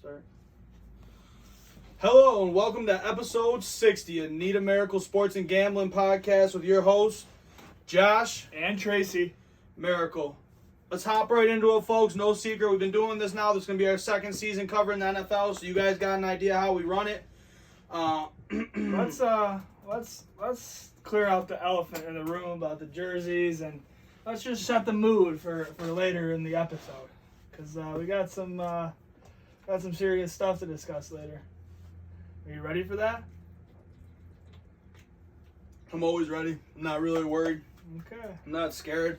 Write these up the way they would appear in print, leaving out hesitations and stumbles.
start. Hello and welcome to episode 60 of Need a Miracle Sports and Gambling Podcast with your hosts, Josh And Tracy. Miracle. Let's hop right into it, folks. No secret, we've been doing this now. This is going to be our second season covering the NFL, so you guys got an idea how we run it. Let's clear out the elephant in the room about the jerseys, and let's just set the mood for later in the episode, because we got some serious stuff to discuss later. Are you ready for that? I'm always ready. I'm not really worried. Okay. I'm not scared.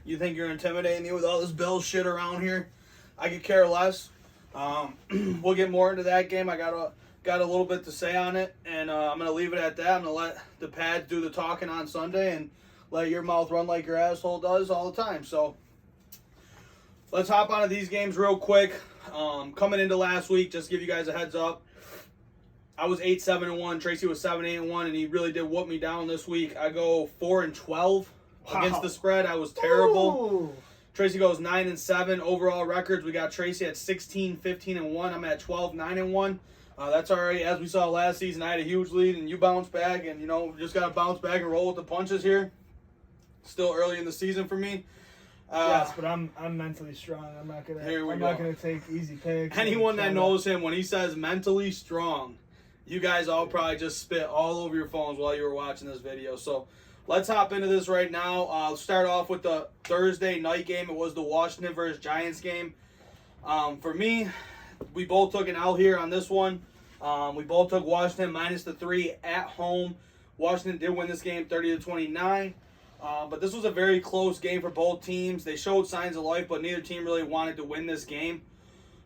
You think you're intimidating me with all this Bills shit around here? I could care less. We'll get more into that game. I got a little bit to say on it, and I'm going to leave it at that. I'm going to let the pads do the talking on Sunday and let your mouth run like your asshole does all the time. So let's hop onto these games real quick. Coming into last week, just to give you guys a heads up, I was 8-7-1. Tracy was 7-8-1, and he really did whoop me down this week. I go 4-12 against the spread. I was terrible. Ooh. Tracy goes 9-7 overall records. We got Tracy at 16-15-1. I'm at 12-9-1. That's all right. As we saw last season, I had a huge lead, and you bounced back, and we just got to bounce back and roll with the punches here. Still early in the season for me. Yes, but I'm mentally strong. I'm not gonna take easy picks. Anyone that knows him, when he says mentally strong, you guys all probably just spit all over your phones while you were watching this video. So let's hop into this right now. I'll start off with the Thursday night game. It was the Washington versus Giants game. For me, we both took an L here on this one. We both took Washington minus the 3 at home. Washington did win this game 30-29. But this was a very close game for both teams. They showed signs of life, but neither team really wanted to win this game.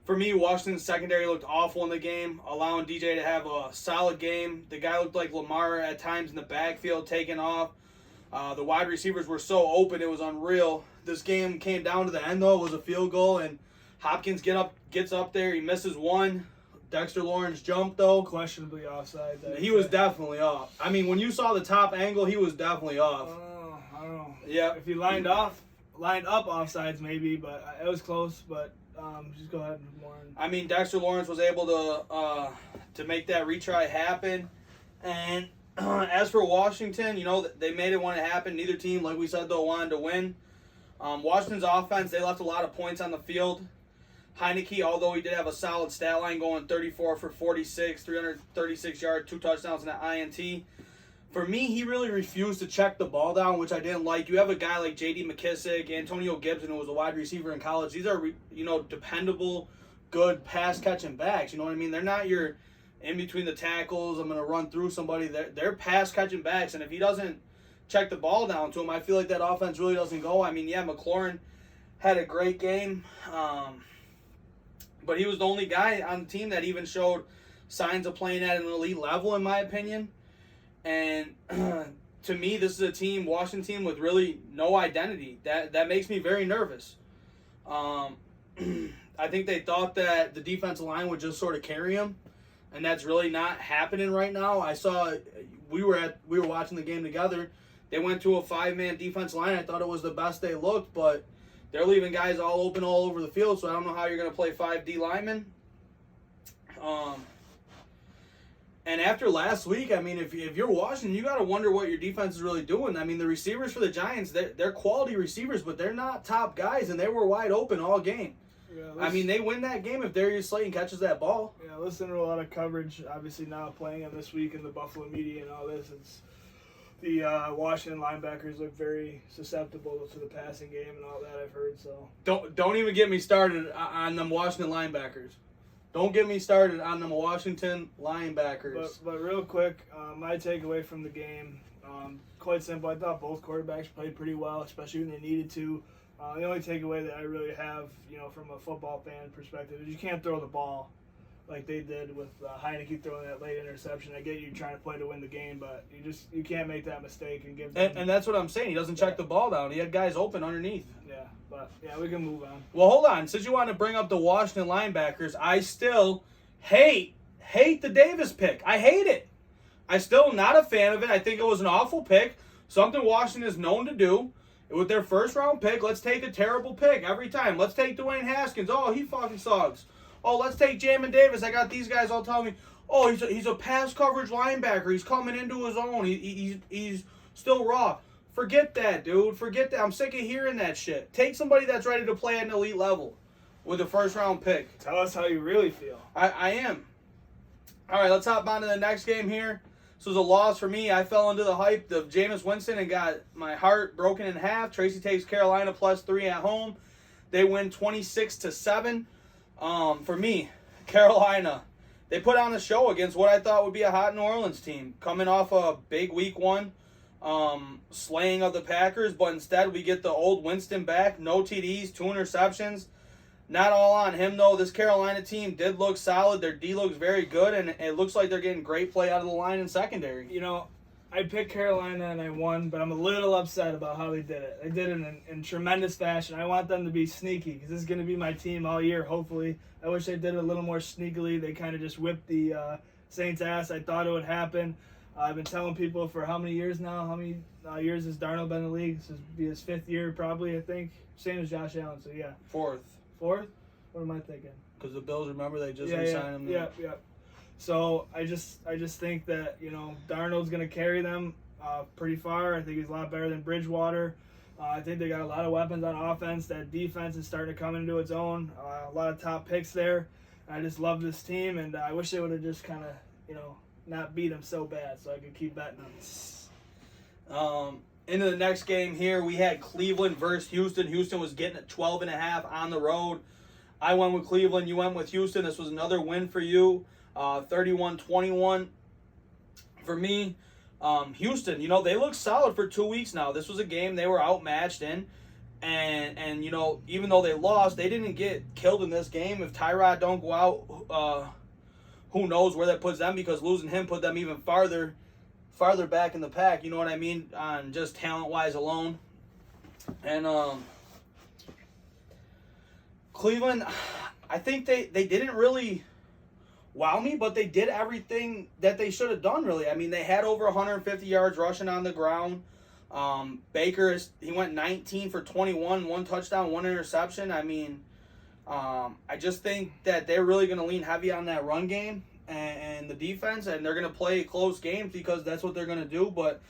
For me, Washington's secondary looked awful in the game, allowing DJ to have a solid game. The guy looked like Lamar at times in the backfield, taking off. The wide receivers were so open, it was unreal. This game came down to the end, though. It was a field goal, and Hopkins gets up there. He misses one. Dexter Lawrence jumped, though. Questionably offside. He was definitely off. I mean, when you saw the top angle, he was definitely off. I don't know. Yeah. If he lined up offsides, maybe, but it was close. But just go ahead and move on. I mean, Dexter Lawrence was able to make that retry happen. And as for Washington, they made it when it happened. Neither team, like we said, though, wanted to win. Washington's offense, they left a lot of points on the field. Heineke, although he did have a solid stat line going 34 for 46, 336 yards, 2 touchdowns, and an INT. For me, he really refused to check the ball down, which I didn't like. You have a guy like J.D. McKissick, Antonio Gibson, who was a wide receiver in college. These are, dependable, good pass-catching backs. You know what I mean? They're not your in between the tackles, I'm going to run through somebody. They're pass-catching backs, and if he doesn't check the ball down to him, I feel like that offense really doesn't go. I mean, yeah, McLaurin had a great game, but he was the only guy on the team that even showed signs of playing at an elite level, in my opinion. And to me, this is a Washington team with really no identity. That makes me very nervous. I think they thought that the defensive line would just sort of carry them, and that's really not happening right now. I saw we were watching the game together. They went to a 5-man defense line. I thought it was the best they looked, but they're leaving guys all open all over the field, so I don't know how you're going to play 5 D linemen. And after last week, I mean, if you're Washington, you got to wonder what your defense is really doing. I mean, the receivers for the Giants, they're quality receivers, but they're not top guys, and they were wide open all game. Yeah, I mean, they win that game if Darius Slayton catches that ball. Yeah, listen to a lot of coverage, obviously now playing him this week in the Buffalo media and all this. The Washington linebackers look very susceptible to the passing game and all that, I've heard. So Don't even get me started on them Washington linebackers. Don't get me started on them Washington linebackers. But real quick, my takeaway from the game, quite simple. I thought both quarterbacks played pretty well, especially when they needed to. The only takeaway that I really have, from a football fan perspective, is you can't throw the ball like they did with Heineke throwing that late interception. I get you trying to play to win the game, but you can't make that mistake and give them... And that's what I'm saying. He doesn't check the ball down. He had guys open underneath. Yeah, but we can move on. Well, hold on. Since you want to bring up the Washington linebackers, I still hate the Davis pick. I hate it. I'm still not a fan of it. I think it was an awful pick. Something Washington is known to do. With their first round pick, let's take a terrible pick every time. Let's take Dwayne Haskins. Oh, he fucking sucks. Oh, let's take Jamin Davis. I got these guys all telling me, oh, he's a pass coverage linebacker. He's coming into his own. He's still raw. Forget that, dude. Forget that. I'm sick of hearing that shit. Take somebody that's ready to play at an elite level with a first-round pick. Tell us how you really feel. I am. All right, let's hop on to the next game here. This was a loss for me. I fell into the hype of Jameis Winston and got my heart broken in half. Tracy takes Carolina +3 at home. They win 26-7. For me, Carolina, they put on a show against what I thought would be a hot New Orleans team, coming off a big week 1 slaying of the Packers, but instead we get the old Winston back. No TDs, 2 interceptions. Not all on him, though. This Carolina team did look solid. Their D looks very good, and it looks like they're getting great play out of the line in secondary. You know, I picked Carolina and I won, but I'm a little upset about how they did it. They did it in tremendous fashion. I want them to be sneaky because this is going to be my team all year, hopefully. I wish they did it a little more sneakily. They kind of just whipped the Saints' ass. I thought it would happen. I've been telling people for how many years now? How many years has Darnold been in the league? This will be his 5th year probably, I think. Same as Josh Allen, so yeah. 4th. 4th? What am I thinking? Because the Bills, remember, they just re-signed him. Yeah. So I just think that, Darnold's going to carry them pretty far. I think he's a lot better than Bridgewater. I think they got a lot of weapons on offense. That defense is starting to come into its own. A lot of top picks there. I just love this team, and I wish they would have just kind of, not beat them so bad so I could keep betting them. Into the next game here, we had Cleveland versus Houston. Houston was getting at 12.5 on the road. I went with Cleveland. You went with Houston. This was another win for you, 31-21. For me, Houston, they look solid for 2 weeks now. This was a game they were outmatched in. And even though they lost, they didn't get killed in this game. If Tyrod don't go out, who knows where that puts them, because losing him put them even farther back in the pack, you know what I mean, on just talent-wise alone. And Cleveland, I think they didn't really wow me, but they did everything that they should have done, really. I mean, they had over 150 yards rushing on the ground. Baker, he went 19 for 21, 1 touchdown, 1 interception. I mean, I just think that they're really going to lean heavy on that run game and the defense, and they're going to play close games because that's what they're going to do. But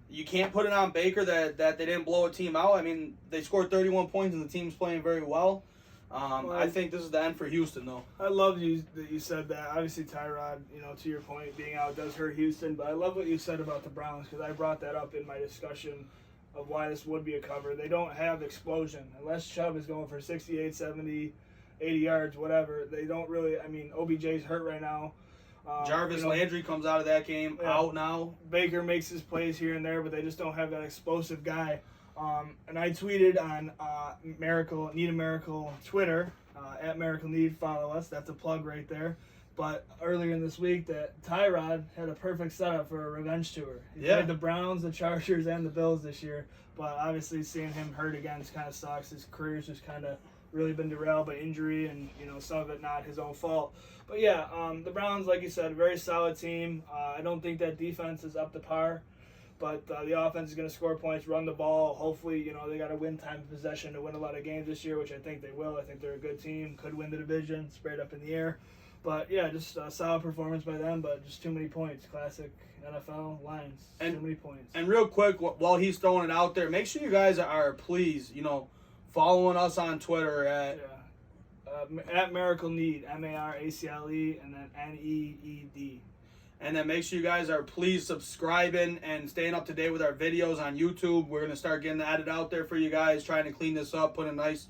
you can't put it on Baker that they didn't blow a team out. I mean, they scored 31 points and the team's playing very well. I think this is the end for Houston, though. I love that you said that. Obviously, Tyrod, to your point, being out does hurt Houston. But I love what you said about the Browns, because I brought that up in my discussion of why this would be a cover. They don't have explosion. Unless Chubb is going for 68, 70, 80 yards, whatever. They don't really. I mean, OBJ's hurt right now. Jarvis Landry comes out of that game out now. Baker makes his plays here and there, but they just don't have that explosive guy. And I tweeted on Need a Miracle Twitter, at Miracle Need, follow us. That's a plug right there. But earlier in this week, that Tyrod had a perfect setup for a revenge tour. He played the Browns, the Chargers, and the Bills this year. But obviously, seeing him hurt again kind of sucks. His career's just kind of really been derailed by injury, and some of it not his own fault. But yeah, the Browns, like you said, very solid team. I don't think that defense is up to par. But the offense is going to score points, run the ball. Hopefully, they got to win time of possession to win a lot of games this year, which I think they will. I think they're a good team. Could win the division, sprayed up in the air. But, yeah, just a solid performance by them, but just too many points. Classic NFL Lions. Too many points. And real quick, while he's throwing it out there, make sure you guys are, please, following us on Twitter at Miracle Need, MARACLE, and then NEED. And then make sure you guys are please subscribing and staying up to date with our videos on YouTube. We're going to start getting added out there for you guys, trying to clean this up, put a nice,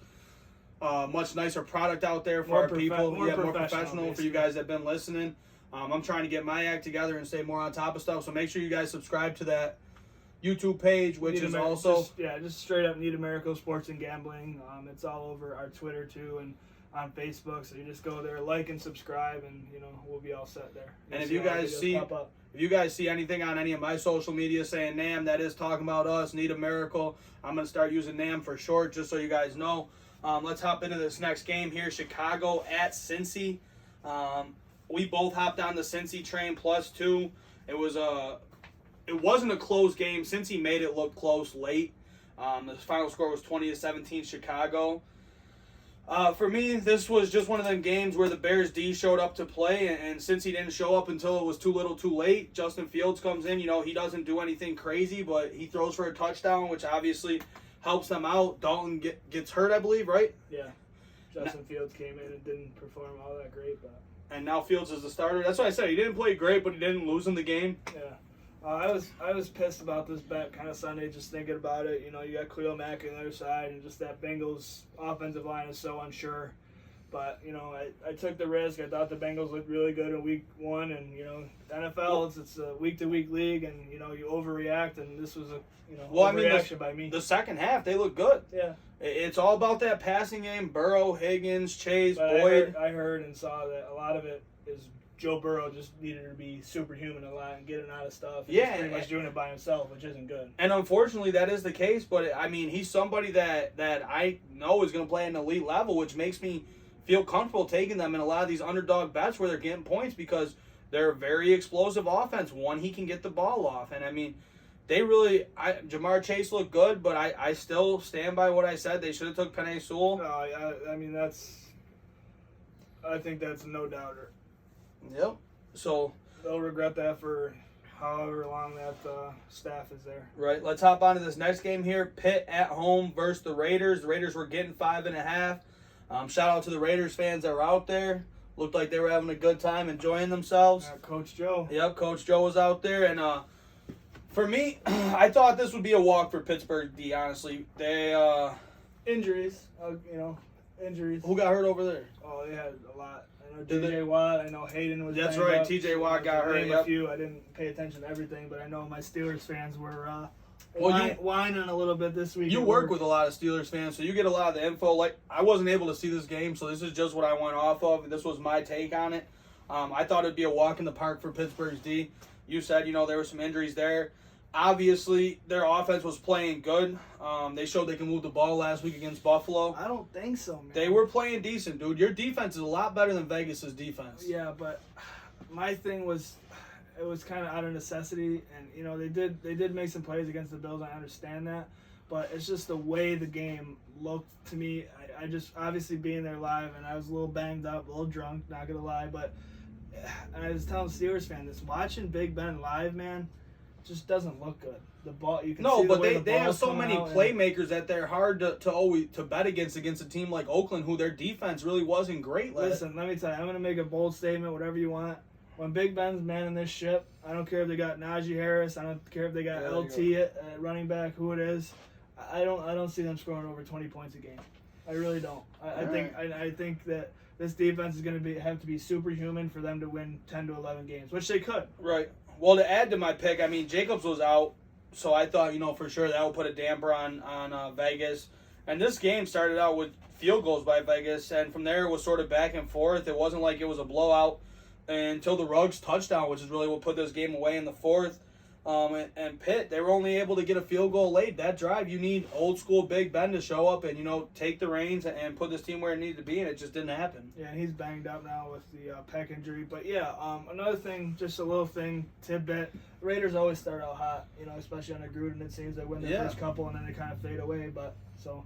much nicer product out there for our people. More professional for you guys that have been listening. I'm trying to get my act together and stay more on top of stuff. So make sure you guys subscribe to that YouTube page, which is also... Just straight up Need a Miracle Sports and Gambling. It's all over our Twitter, too, and on Facebook, so you just go there, like and subscribe, and we'll be all set there. And if you guys see anything on any of my social media saying NAM, that is talking about us, Need a Miracle, I'm gonna start using NAM for short, just so you guys know. Let's hop into this next game here. Chicago at Cincy. We both hopped on the Cincy train +2. It wasn't a close game. Cincy made it look close late. The final score was 20-17 Chicago. For me, this was just one of them games where the Bears D showed up to play, and since he didn't show up until it was too little too late, Justin Fields comes in. He doesn't do anything crazy, but he throws for a touchdown, which obviously helps them out. Dalton gets hurt, I believe, right? Yeah. Justin Fields came in and didn't perform all that great, but... And now Fields is the starter. That's why I said he didn't play great, but he didn't lose in the game. Yeah. I was pissed about this bet kind of Sunday, just thinking about it. You got Khalil Mack on the other side, and just that Bengals offensive line is so unsure. But, I took the risk. I thought the Bengals looked really good in week 1, and, NFL, it's a week-to-week league, and, you overreact, and this was a overreaction by me. The second half, they look good. Yeah. It's all about that passing game. Burrow, Higgins, Chase, but Boyd. I heard and saw that a lot of it is Joe Burrow just needed to be superhuman a lot and getting out of stuff. Yeah, he's pretty much doing it by himself, which isn't good. And unfortunately, that is the case. But he's somebody that I know is going to play at an elite level, which makes me feel comfortable taking them in a lot of these underdog bets where they're getting points because they're a very explosive offense. One, he can get the ball off, and Jamar Chase looked good, but I still stand by what I said. They should have took Penei Sewell. No, I think that's no doubter. Yep. So they'll regret that for however long that staff is there. Right. Let's hop on to this next game here. Pitt at home versus the Raiders. The Raiders were getting 5.5. Shout out to the Raiders fans that were out there. Looked like they were having a good time, enjoying themselves. Coach Joe. Yep, Coach Joe was out there, and for me, I thought this would be a walk for Pittsburgh D. Honestly, they injuries. Injuries. Who got hurt over there? Oh, they had a lot. I know T.J. Watt. I know Hayden was. That's right. T.J. Watt got hurt. A few. I didn't pay attention to everything, but I know my Steelers fans were whining a little bit this week. You work with a lot of Steelers fans, so you get a lot of the info. Like, I wasn't able to see this game, so this is just what I went off of. This was my take on it. I thought it'd be a walk in the park for Pittsburgh's D. You said, there were some injuries there. Obviously, their offense was playing good. They showed they can move the ball last week against Buffalo. I don't think so, man. They were playing decent, dude. Your defense is a lot better than Vegas's defense. Yeah, but my thing was, it was kind of out of necessity, and they did make some plays against the Bills. I understand that, but it's just the way the game looked to me. I just obviously being there live, and I was a little banged up, a little drunk, not gonna lie, but and I was telling Steelers fans this: watching Big Ben live, man, just doesn't look good. The ball, you can see the way they have so many playmakers that they're hard to bet against a team like Oakland, who their defense really wasn't great. Listen, let me tell you, I'm gonna make a bold statement, whatever you want. When Big Ben's manning this ship, I don't care if they got Najee Harris, I don't care if they got LT at running back, who it is. I don't see them scoring over 20 points a game. I really don't. I think that this defense is going to have to be superhuman for them to win 10 to 11 games, which they could. Right. Well, to add to my pick, Jacobs was out, so I thought, for sure that would put a damper on Vegas. And this game started out with field goals by Vegas, and from there it was sort of back and forth. It wasn't like it was a blowout until the Ruggs touchdown, which is really what put this game away in the fourth. And Pitt, they were only able to get a field goal late. That drive, you need old school Big Ben to show up and, take the reins and put this team where it needed to be, and it just didn't happen. Yeah, and he's banged up now with the pec injury. But, yeah, another thing, just a little thing, tidbit. The Raiders always start out hot, especially under Gruden. It seems they win their first couple and then they kind of fade away. But, so...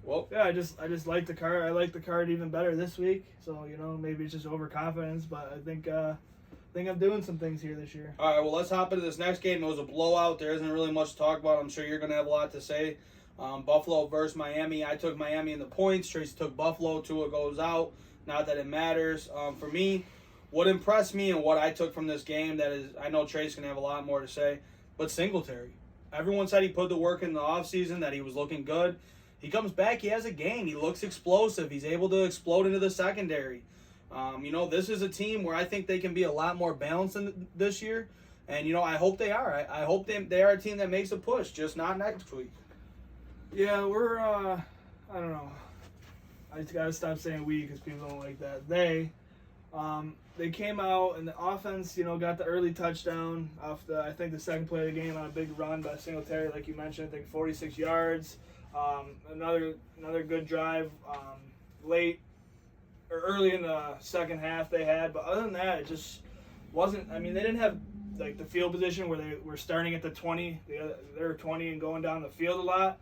Well, yeah, I just like the card. I like the card even better this week. So maybe it's just overconfidence, but I think I'm doing some things here this year. All right, well, let's hop into this next game. It was a blowout. There isn't really much to talk about. I'm sure you're going to have a lot to say. Buffalo versus Miami. I took Miami in the points. Tracy took Buffalo. Tua goes out. Not that it matters. For me, what impressed me and what I took from this game, I know Tracy's going to have a lot more to say, but Singletary. Everyone said he put the work in the offseason, that he was looking good. He comes back, he has a game, he looks explosive, he's able to explode into the secondary. This is a team where I think they can be a lot more balanced this year, and, I hope they are. I hope they are a team that makes a push, just not next week. Yeah, we're, I don't know. I just got to stop saying we because people don't like that. They came out, and the offense, got the early touchdown off I think the second play of the game on a big run by Singletary, like you mentioned, I think 46 yards. Another good drive late or early in the second half they had, but other than that, it just wasn't. They didn't have the field position where they were starting at the 20. They were 20 and going down the field a lot,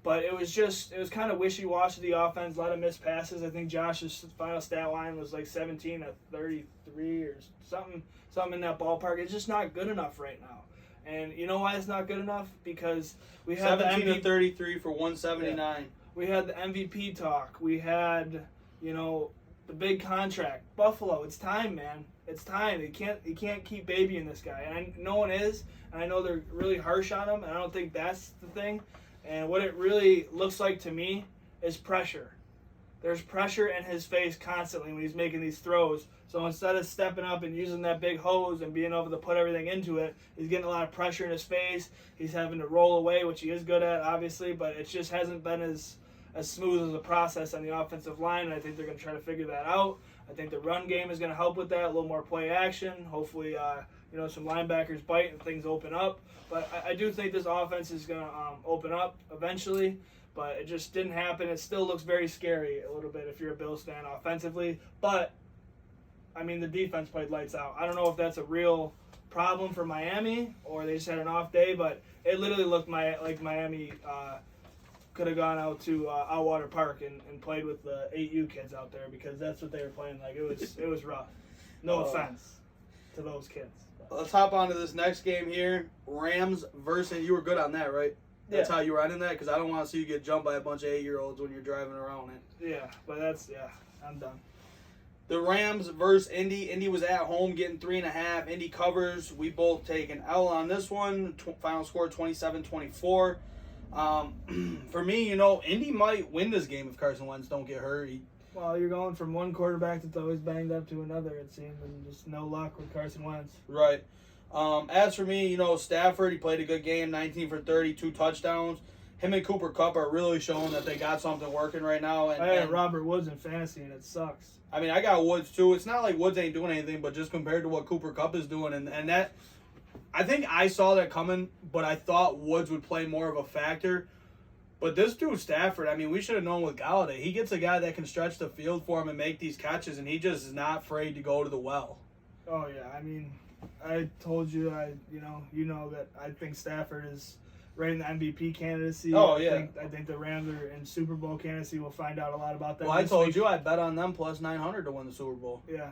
But it was kind of wishy-washy, the offense, a lot of missed passes. I think Josh's final stat line was like 17 of 33 or something in that ballpark. It's just not good enough right now. And you know why it's not good enough? Because we had 17 to 33 for 179. Yeah. We had the MVP talk. We had, the big contract. Buffalo, it's time, man. It's time. You can't keep babying this guy. And no one is. And I know they're really harsh on him, and I don't think that's the thing. And what it really looks like to me is pressure. There's pressure in his face constantly when he's making these throws. So instead of stepping up and using that big hose and being able to put everything into it, he's getting a lot of pressure in his face. He's having to roll away, which he is good at, obviously, but it just hasn't been as smooth as a process on the offensive line, and I think they're going to try to figure that out. I think the run game is going to help with that, a little more play action. Hopefully, some linebackers bite and things open up. But I do think this offense is going to open up eventually, but it just didn't happen. It still looks very scary a little bit if you're a Bills fan offensively. But, the defense played lights out. I don't know if that's a real problem for Miami or they just had an off day, but it literally looked like Miami could have gone out to Outwater Park and played with the 8U kids out there because that's what they were playing like. It was rough. No offense to those kids. Let's hop on to this next game here. Rams versus, you were good on that, right? That's how you were in that? Because I don't want to see you get jumped by a bunch of 8-year-olds when you're driving around it. Yeah, but I'm done. The Rams versus Indy. Indy was at home getting 3.5. Indy covers. We both take an L on this one. Final score 27-24. For me, Indy might win this game if Carson Wentz don't get hurt. Well, you're going from one quarterback that's always banged up to another, it seems, and just no luck with Carson Wentz. Right. As for me, Stafford, he played a good game, 19 for 30, 2 touchdowns. Him and Cooper Kupp are really showing that they got something working right now. I had Robert Woods in fantasy, and it sucks. I got Woods, too. It's not like Woods ain't doing anything, but just compared to what Cooper Kupp is doing, and that, I think I saw that coming, but I thought Woods would play more of a factor. But this dude, Stafford, we should have known with Galladay. He gets a guy that can stretch the field for him and make these catches, and he just is not afraid to go to the well. Oh, yeah. I told you, that I think Stafford is right in the MVP candidacy. Oh, yeah. I think the Rams are in Super Bowl candidacy. We'll find out a lot about that. Well, I told you I bet on them plus 900 to win the Super Bowl. Yeah.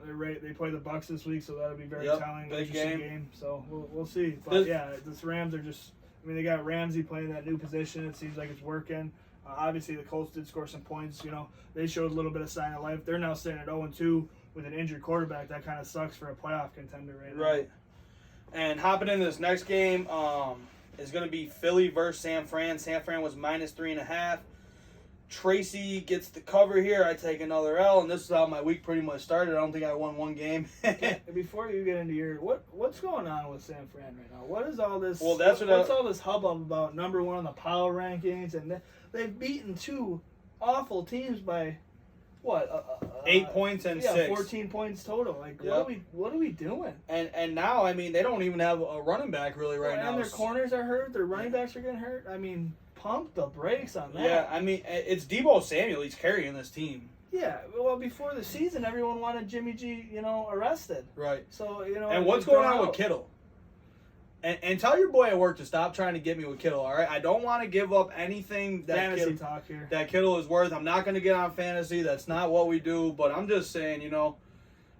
They play the Bucs this week, so that'll be very telling. Big game. So we'll see. But, this Rams are just... they got Ramsey playing that new position. It seems like it's working. Obviously, the Colts did score some points. They showed a little bit of sign of life. They're now sitting at 0-2 with an injured quarterback. That kind of sucks for a playoff contender right now. Right. And hopping into this next game is going to be Philly versus San Fran. San Fran was minus 3.5. Tracy gets the cover here. I take another L, and this is how my week pretty much started. I don't think I won one game. Before you get into what's going on with San Fran right now? What is all this? Well, what's all this hubbub about number one on the power rankings, and they've beaten two awful teams by what? 8 points and 6. 14 points total. Like what are we doing? And now they don't even have a running back really right now. And their corners are hurt. Their running backs are getting hurt. Pump the brakes on that. Yeah, it's Deebo Samuel. He's carrying this team. Yeah, well, before the season, everyone wanted Jimmy G, arrested. Right. So, And what's going on with Kittle? And tell your boy at work to stop trying to get me with Kittle, all right? I don't want to give up anything that Kittle is worth. I'm not going to get on fantasy. That's not what we do. But I'm just saying,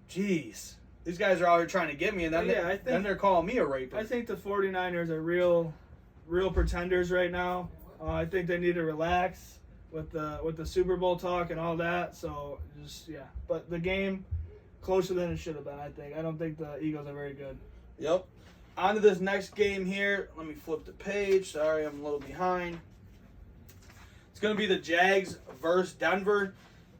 geez. These guys are out here trying to get me, and then they're calling me a rapist. I think the 49ers are real pretenders right now. I think they need to relax with the Super Bowl talk and all that. So but the game closer than it should have been. I don't think the Eagles are very good. Yep. On to this next game here. Let me flip the page. Sorry, I'm a little behind. It's going to be the Jags versus Denver.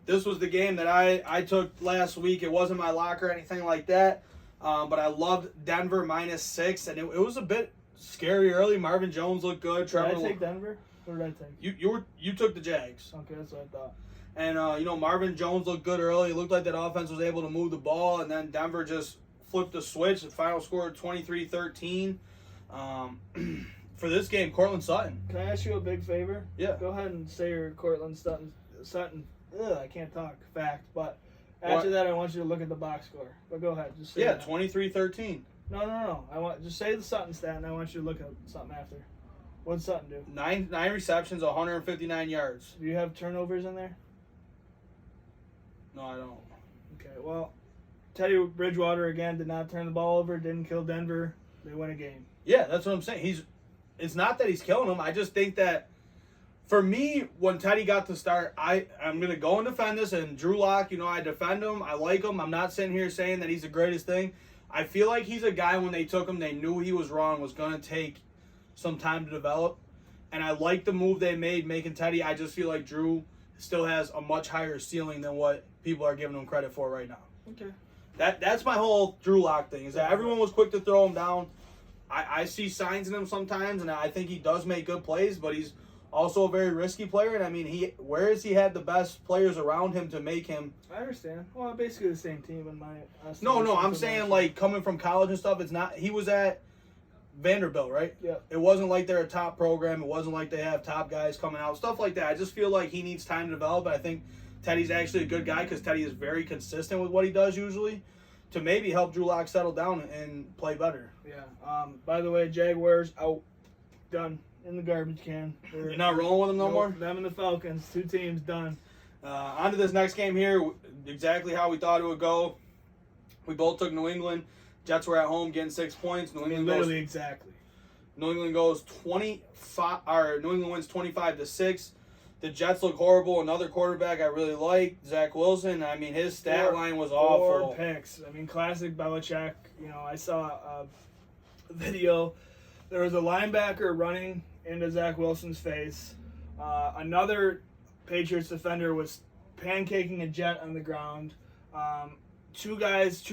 This was the game that I took last week. It wasn't my lock or anything like that, but I loved Denver -6, and it was a bit scary early. Marvin Jones looked good. Did I take Denver? What did I take? You took the Jags. Okay, that's what I thought. And Marvin Jones looked good early. It looked like that offense was able to move the ball, and then Denver just flipped the switch. The final score 23-13. For this game, Cortland Sutton. Can I ask you a big favor? Yeah. Go ahead and say your Cortland Sutton. I can't talk. Fact, but after that, I want you to look at the box score. But go ahead, just say that. 23-13. No. Just say the Sutton stat, and I want you to look at something after. What'd Sutton do? Nine receptions, 159 yards. Do you have turnovers in there? No, I don't. Okay, well, Teddy Bridgewater again did not turn the ball over, didn't kill Denver. They win a game. Yeah, that's what I'm saying. It's not that he's killing them. I just think that for me, when Teddy got to start, I'm going to go and defend this. And Drew Lock, I defend him. I like him. I'm not sitting here saying that he's the greatest thing. I feel like he's a guy, when they took him, they knew he was wrong, was going to take some time to develop. And I like the move they made, making Teddy. I just feel like Drew still has a much higher ceiling than what people are giving him credit for right now. Okay. That's my whole Drew Lock thing, is that everyone was quick to throw him down. I see signs in him sometimes, and I think he does make good plays, but he's also a very risky player. And I mean, where has he had the best players around him to make him? I understand. Well, basically the same team in my No, I'm saying like coming from college and stuff. It's not. He was at Vanderbilt, right? Yeah. It wasn't like they're a top program. It wasn't like they have top guys coming out, stuff like that. I just feel like he needs time to develop. And I think Teddy's actually a good guy, because Teddy is very consistent with what he does usually, to maybe help Drew Lock settle down and play better. Yeah. By the way, Jaguars out, done in the garbage can. You're not rolling with them no more? Them and the Falcons, 2 teams done. On to this next game here. Exactly how we thought it would go. We both took New England. Jets were at home getting 6 points. New England goes 25. Or New England wins 25-6. The Jets look horrible. Another quarterback I really like, Zach Wilson. I mean, his stat line was awful. 4 picks. I mean, classic Belichick. I saw a video. There was a linebacker running into Zach Wilson's face. Another Patriots defender was pancaking a Jet on the ground. 2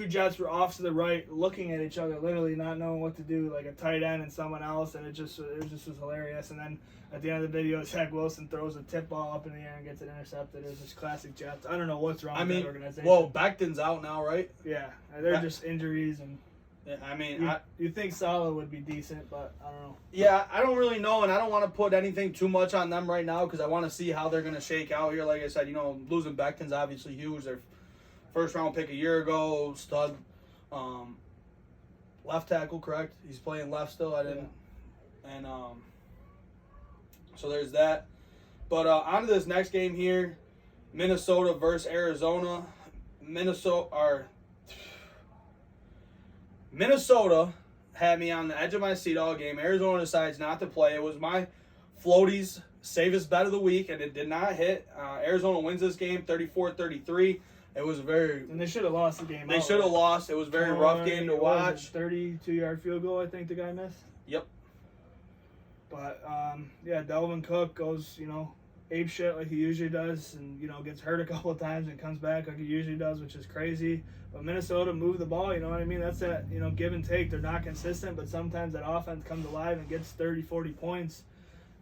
Jets were off to the right, looking at each other, literally not knowing what to do, like a tight end and someone else, and it just was hilarious. And then at the end of the video, Zach Wilson throws a tip ball up in the air and gets it intercepted. It was just classic Jets. I don't know what's wrong with that organization. Well, Becton's out now, right? Yeah, they're just injuries, and yeah, I mean, you think Salah would be decent, but I don't know. Yeah, I don't really know, and I don't want to put anything too much on them right now, because I want to see how they're going to shake out here. Like I said, losing Becton's obviously huge. They're first-round pick a year ago, stud, left tackle, correct? He's playing left still. I didn't, and so there's that. But on to this next game here, Minnesota versus Arizona. Minnesota had me on the edge of my seat all game. Arizona decides not to play. It was my floaties safest bet of the week, and it did not hit. Arizona wins this game 34-33. It was and they should have lost the game. They should have lost. It was a very rough game to watch. 32-yard field goal, I think the guy missed. Yep. But Dalvin Cook goes, ape shit like he usually does, and gets hurt a couple of times and comes back like he usually does, which is crazy. But Minnesota moved the ball. You know what I mean? That's that give and take. They're not consistent, but sometimes that offense comes alive and gets 30-40 points.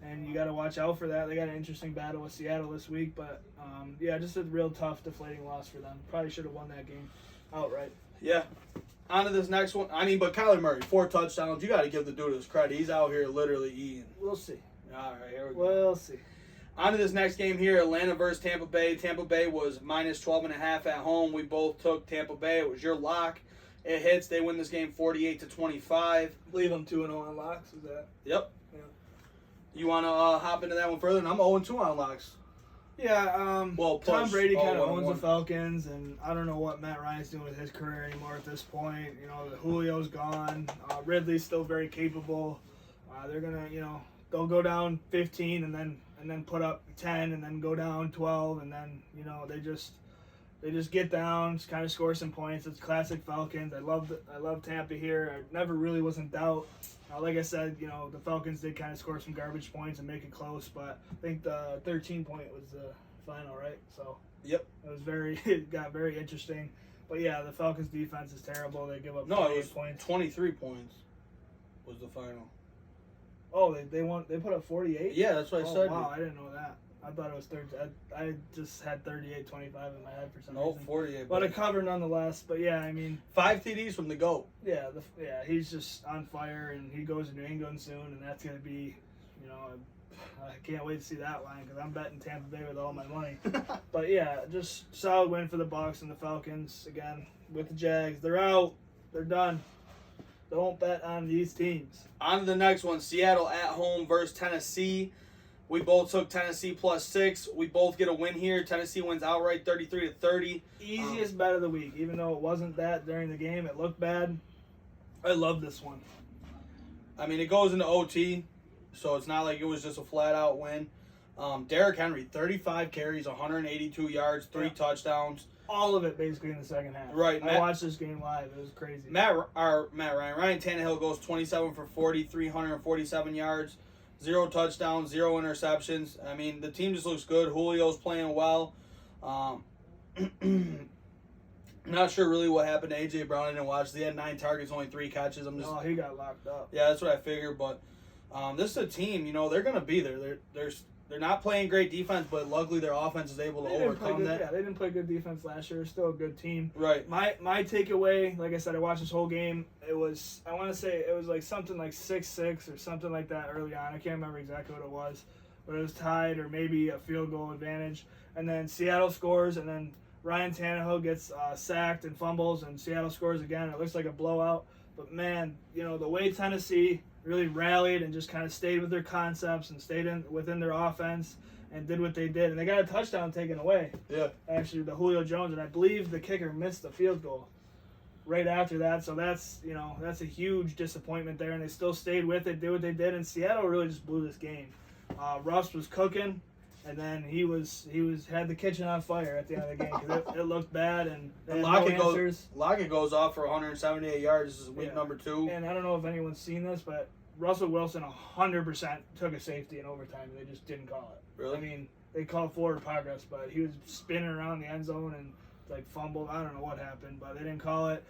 And you got to watch out for that. They got an interesting battle with Seattle this week. But, just a real tough, deflating loss for them. Probably should have won that game outright. Yeah. On to this next one. I mean, but Kyler Murray, 4 touchdowns. You got to give the dude his credit. He's out here literally eating. We'll see. All right, here we go. We'll see. On to this next game here, Atlanta versus Tampa Bay. Tampa Bay was minus 12.5 at home. We both took Tampa Bay. It was your lock. It hits. They win this game 48-25. Leave them 2-0 on locks. Is that? Yep. Yeah. You want to hop into that one further? And I'm 0-2 on locks. Yeah, Tom Brady kind of owns 0-1. the Falcons, and I don't know what Matt Ryan's doing with his career anymore at this point. The Julio's gone. Ridley's still very capable. They're gonna, they'll go down 15 and then put up 10 and then go down 12 and then they just get down, just kind of score some points. It's classic Falcons. I love Tampa here. I never really was in doubt. Like I said, the Falcons did kind of score some garbage points and make it close, but I think the 13-point was the final, right? So yep, it got very interesting. But yeah, the Falcons' defense is terrible. They give up 28 points. 23 points was the final. Oh, they won. They put up 48. Yeah, that's what I said. Wow, I didn't know that. I thought it was 30. I just had 38-25 in my head for some reason. No, 48. But a cover nonetheless. But yeah, I mean, 5 TDs from the GOAT. Yeah, he's just on fire, and he goes to New England soon, and that's gonna be, I can't wait to see that line because I'm betting Tampa Bay with all my money. But yeah, just solid win for the Bucs and the Falcons again with the Jags. They're out. They're done. Don't bet on these teams. On to the next one. Seattle at home versus Tennessee. We both took Tennessee +6. We both get a win here. Tennessee wins outright 33-30. Easiest bet of the week, even though it wasn't that during the game. It looked bad. I love this one. I mean, it goes into OT, so it's not like it was just a flat-out win. Derrick Henry, 35 carries, 182 yards, 3 touchdowns. All of it basically in the second half. Right. I watched this game live. It was crazy. Ryan Tannehill goes 27 for 40, 347 yards, 0 touchdowns, 0 interceptions. I mean, the team just looks good. Julio's playing well. Not sure really what happened to A.J. Brown. I didn't watch. He had 9 targets, only 3 catches. Oh, he got locked up. Yeah, that's what I figured. But this is a team, they're going to be there. They're not playing great defense, but luckily their offense is able to overcome that. Yeah, they didn't play good defense last year. Still a good team. Right. My takeaway, like I said, I watched this whole game. It was, I want to say it was like something like 6-6 or something like that early on. I can't remember exactly what it was, but it was tied or maybe a field goal advantage. And then Seattle scores, and then Ryan Tannehill gets sacked and fumbles, and Seattle scores again. It looks like a blowout. But man, the way Tennessee really rallied and just kind of stayed with their concepts and stayed within their offense and did what they did. And they got a touchdown taken away. Yeah. Actually, the Julio Jones, and I believe the kicker missed the field goal right after that. So that's a huge disappointment there. And they still stayed with it, did what they did. And Seattle really just blew this game. Russ was cooking, and then he had the kitchen on fire at the end of the game because it looked bad, and Lockett goes off for 178 yards. This is week number 2. And I don't know if anyone's seen this, but Russell Wilson 100% took a safety in overtime, and they just didn't call it. Really? I mean, they called forward progress, but he was spinning around the end zone and fumbled. I don't know what happened, but they didn't call it.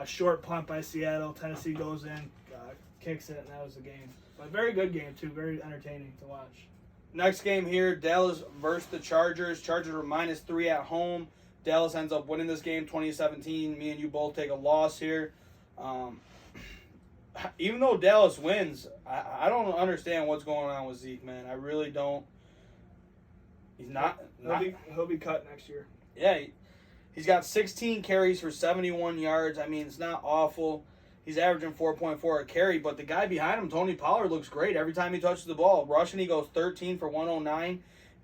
Short punt by Seattle. Tennessee goes in, kicks it, and that was the game. But very good game too. Very entertaining to watch. Next game here, Dallas versus the Chargers. Chargers were -3 at home. Dallas ends up winning this game 2017. Me and you both take a loss here. Even though Dallas wins, I don't understand what's going on with Zeke, man. I really don't. He's not. He'll be cut next year. Yeah, he's got 16 carries for 71 yards. I mean, it's not awful. He's averaging 4.4 a carry, but the guy behind him, Tony Pollard, looks great every time he touches the ball. Rushing, he goes 13 for 109,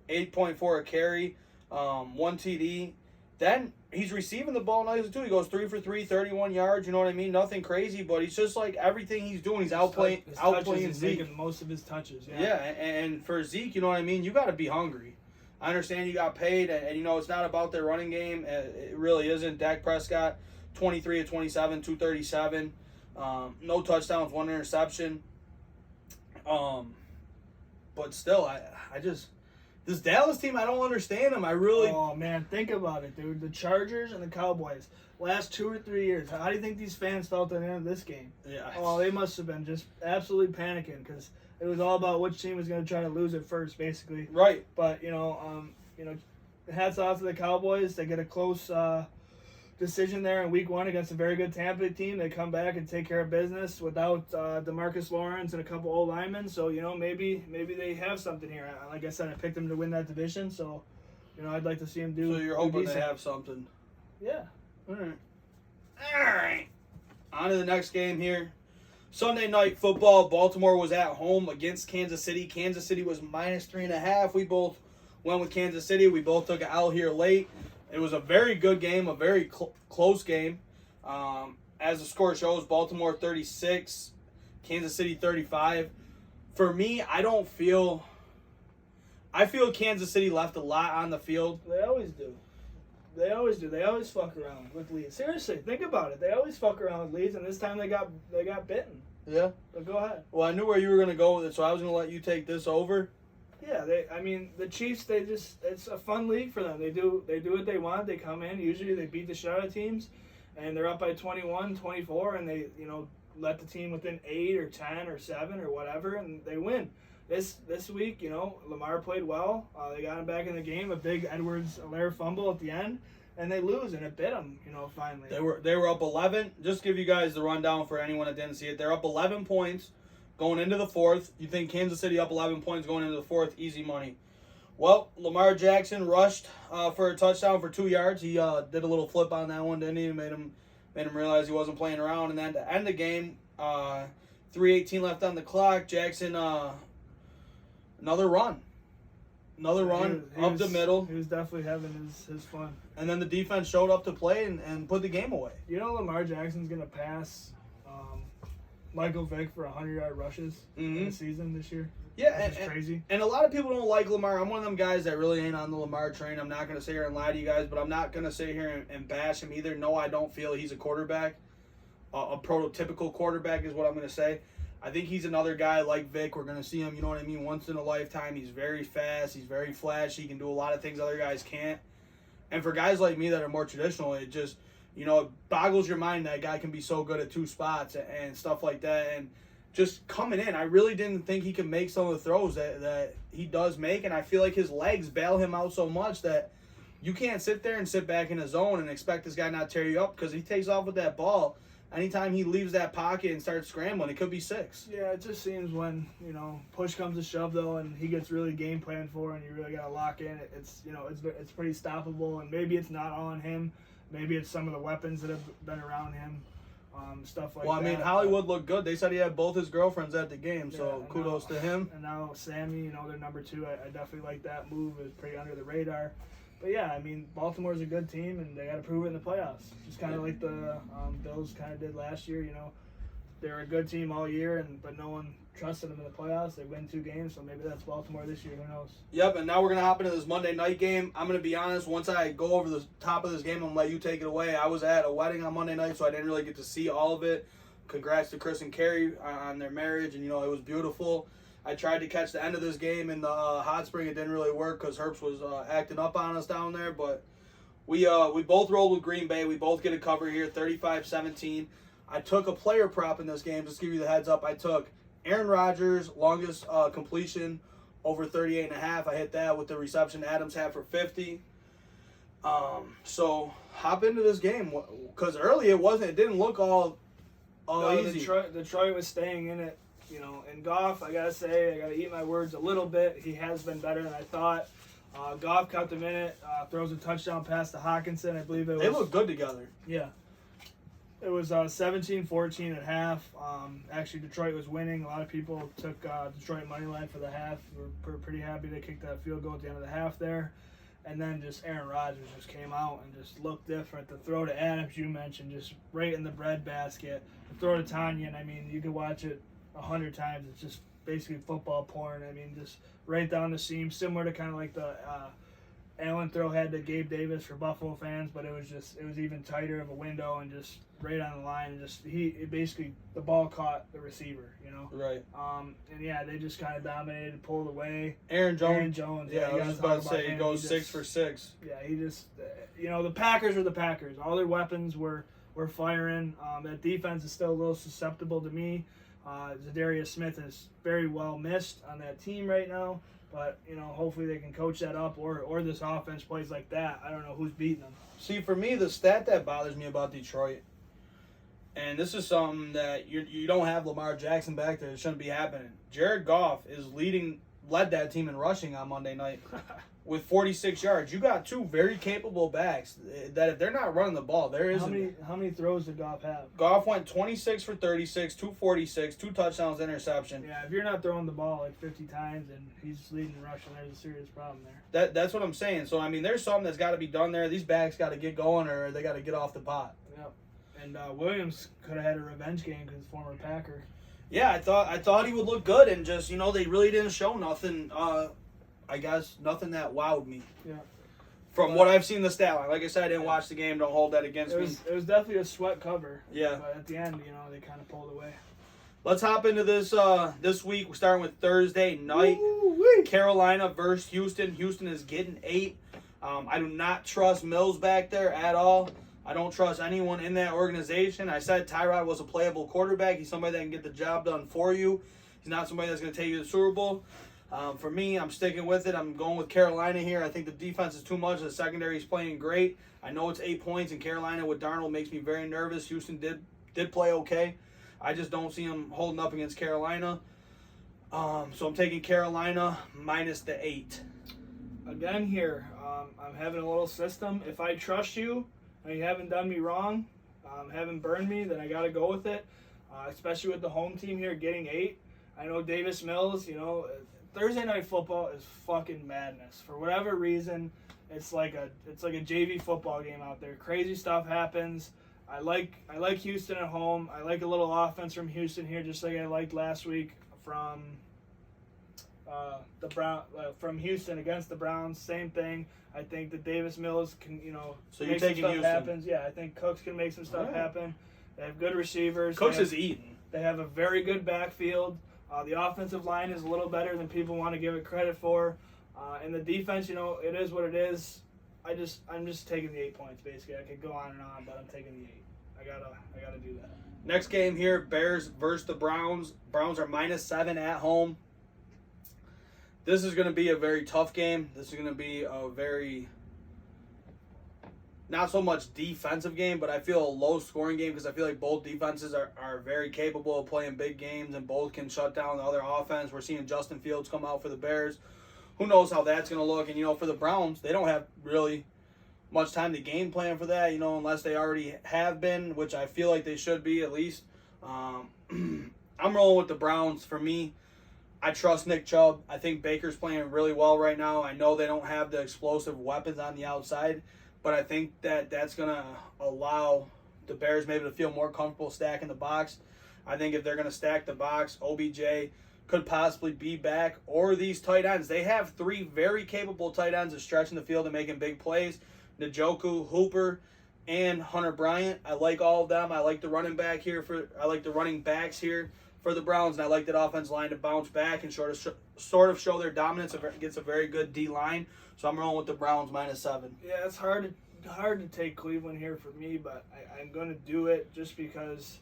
8.4 a carry, 1 TD. Then he's receiving the ball nicely too. He goes 3 for 3, 31 yards. You know what I mean? Nothing crazy, but he's just like everything he's doing. He's outplaying Zeke. Making most of his touches. Yeah, and for Zeke, you know what I mean? You got to be hungry. I understand you got paid, and it's not about their running game. It really isn't. Dak Prescott, 23 of 27, 237. No touchdowns, 1 interception. But still, I just this Dallas team, I don't understand them. Oh man, think about it, dude. The Chargers and the Cowboys, last 2 or 3 years. How do you think these fans felt at the end of this game? Yeah. Oh, they must have been just absolutely panicking because it was all about which team was going to try to lose it first, basically. Right. But hats off to the Cowboys. They get a close decision there in week 1 against a very good Tampa team. They come back and take care of business without DeMarcus Lawrence and a couple old linemen. So, maybe they have something here. Like I said, I picked them to win that division. So, I'd like to see them do. So you're hoping they have something. Yeah. All right. On to the next game here. Sunday night football. Baltimore was at home against Kansas City. Kansas City was -3.5. We both went with Kansas City. We both took an L here late. It was a very good game, a very close game. As the score shows, Baltimore 36, Kansas City 35. For me, I feel Kansas City left a lot on the field. They always do. They always fuck around with leads. Seriously, think about it. They always fuck around with leads, and this time they got bitten. Yeah. But go ahead. Well, I knew where you were going to go with it, so I was going to let you take this over. Yeah, the Chiefs, it's a fun league for them. They do what they want. They come in, usually they beat the shit out of teams, and they're up by 21, 24, and they, let the team within 8 or 10 or 7 or whatever, and they win. This week, Lamar played well. They got him back in the game, a big Edwards-Helaire fumble at the end, and they lose, and it bit them, finally. They were up 11. Just give you guys the rundown for anyone that didn't see it. They're up 11 points. Going into the 4th, you think Kansas City up 11 points going into the 4th, easy money. Well, Lamar Jackson rushed for a touchdown for 2 yards. He did a little flip on that one, didn't he? Made him realize he wasn't playing around. And then to end the game, 3:18 left on the clock. Jackson, another run. Another run up the middle. He was definitely having his fun. And then the defense showed up to play and put the game away. You know Lamar Jackson's going to pass Michael Vick for 100-yard rushes in the season this year? Yeah, Which is crazy. And a lot of people don't like Lamar. I'm one of them guys that really ain't on the Lamar train. I'm not going to sit here and lie to you guys, but I'm not going to sit here and bash him either. No, I don't feel he's a quarterback. A prototypical quarterback is what I'm going to say. I think he's another guy like Vic. We're going to see him, you know what I mean, once in a lifetime. He's very fast. He's very flashy. He can do a lot of things other guys can't. And for guys like me that are more traditional, it just, you know, it boggles your mind that guy can be so good at two spots and stuff like that. And just coming in, I really didn't think he could make some of the throws that he does make. And I feel like his legs bail him out so much that you can't sit there and sit back in a zone and expect this guy not to tear you up, because he takes off with that ball. Anytime he leaves that pocket and starts scrambling, it could be 6. Yeah, it just seems when, you know, push comes to shove, though, and he gets really game planned for, and you really got to lock in, it's, you know, it's pretty stoppable. And maybe it's not on him. Maybe it's some of the weapons that have been around him, stuff like that. Well, I mean, Hollywood looked good. They said he had both his girlfriends at the game, so kudos to him. And now Sammy, you know, their number 2, I definitely like that move. It's pretty under the radar. But yeah, I mean, Baltimore's a good team, and they got to prove it in the playoffs. Just kind of like the Bills kind of did last year. You know, they were a good team all year, but no one trusted them in the playoffs. They win 2 games, so maybe that's Baltimore this year. Who knows? Yep, and now we're gonna hop into this Monday night game. I'm gonna be honest. Once I go over the top of this game, I'm gonna let you take it away. I was at a wedding on Monday night, so I didn't really get to see all of it. Congrats to Chris and Carrie on their marriage, and you know it was beautiful. I tried to catch the end of this game in the hot spring. It didn't really work because Herbst was acting up on us down there. But we both rolled with Green Bay. We both get a cover here, 35-17. I took a player prop in this game. Just to give you the heads up, I took Aaron Rodgers, longest completion, over 38.5. I hit that with the reception Adams had for 50. So hop into this game because early it didn't look all easy. Detroit was staying in it. You know, and Goff, I got to eat my words a little bit. He has been better than I thought. Goff kept him in it, throws a touchdown pass to Hawkinson. I believe They look good together. Yeah. It was 17-14 at half. Actually, Detroit was winning. A lot of people took Detroit money line for the half. We're pretty happy they kicked that field goal at the end of the half there. And then just Aaron Rodgers just came out and just looked different. The throw to Adams, you mentioned, just right in the breadbasket. The throw to Tanya, I mean, you could watch it 100 times. It's just basically football porn. I mean, just right down the seam, similar to kind of like the Allen throw had to Gabe Davis for Buffalo fans, but it was even tighter of a window and just right on the line. And just basically the ball caught the receiver, you know. Right. And yeah, they just kind of dominated, pulled away. Aaron Jones. Yeah, I was just about to say he goes 6 for 6. Yeah, he just you know, the Packers are the Packers. All their weapons were firing. That defense is still a little susceptible to me. Zadarius Smith is very well missed on that team right now, but you know, hopefully they can coach that up, or this offense plays like that. I don't know who's beating them. See, for me, the stat that bothers me about Detroit, and this is something that you don't have Lamar Jackson back there. It shouldn't be happening. Jared Goff led that team in rushing on Monday night with 46 yards. You got 2 very capable backs that if they're not running the ball, there isn't. How many throws did Goff have? Goff went 26 for 36, 246, 2 touchdowns, interception. Yeah, if you're not throwing the ball like 50 times and he's leading the rushing, there's a serious problem there. That's what I'm saying. So, I mean, there's something that's got to be done there. These backs got to get going or they got to get off the pot. Yep. And Williams could have had a revenge game because he's former Packer. Yeah, I thought he would look good, and just, you know, they really didn't show nothing. I guess nothing that wowed me. Yeah. From what I've seen the stat line. Like I said, I didn't watch the game. Don't hold that against me. It was definitely a sweat cover. Yeah. But at the end, you know, they kind of pulled away. Let's hop into this this week. We're starting with Thursday night. Woo-wee. Carolina versus Houston. Houston is getting 8. I do not trust Mills back there at all. I don't trust anyone in that organization. I said Tyrod was a playable quarterback. He's somebody that can get the job done for you. He's not somebody that's going to take you to the Super Bowl. For me, I'm sticking with it. I'm going with Carolina here. I think the defense is too much. The secondary is playing great. I know it's 8 points, and Carolina with Darnold makes me very nervous. Houston did play okay. I just don't see them holding up against Carolina. So I'm taking Carolina minus the 8. Again here, I'm having a little system. If I trust you and you haven't done me wrong, haven't burned me, then I got to go with it. especially with the home team here getting 8. I know Davis Mills, Thursday night football is fucking madness. For whatever reason, it's like a JV football game out there. Crazy stuff happens. I like Houston at home. I like a little offense from Houston here, just like I liked last week from from Houston against the Browns. Same thing. I think that Davis Mills can, So you're make some taking stuff Houston? happen. Yeah, I think Cooks can make some stuff happen. They have good receivers. Cooks is eating. They have a very good backfield. The offensive line is a little better than people want to give it credit for. And the defense, it is what it is. I'm just taking the 8 points, basically. I could go on and on, but I'm taking the 8. I gotta do that. Next game here, Bears versus the Browns. Browns are -7 at home. This is going to be a very tough game. This is going to be a very, not so much defensive game, but I feel a low-scoring game because I feel like both defenses are very capable of playing big games and both can shut down the other offense. We're seeing Justin Fields come out for the Bears. Who knows how that's going to look? And, for the Browns, they don't have really much time to game plan for that, unless they already have been, which I feel like they should be at least. I'm rolling with the Browns. For me, I trust Nick Chubb. I think Baker's playing really well right now. I know they don't have the explosive weapons on the outside, but I think that's going to allow the Bears maybe to feel more comfortable stacking the box. I think if they're going to stack the box, OBJ could possibly be back, or these tight ends. They have 3 very capable tight ends of stretching the field and making big plays. Njoku, Hooper, and Hunter Bryant. I like all of them. I like the running backs here for the Browns, and I like that offense line to bounce back and sort of show their dominance against a very good D line. So I'm rolling with the Browns -7. Yeah, it's hard to take Cleveland here for me, but I'm going to do it just because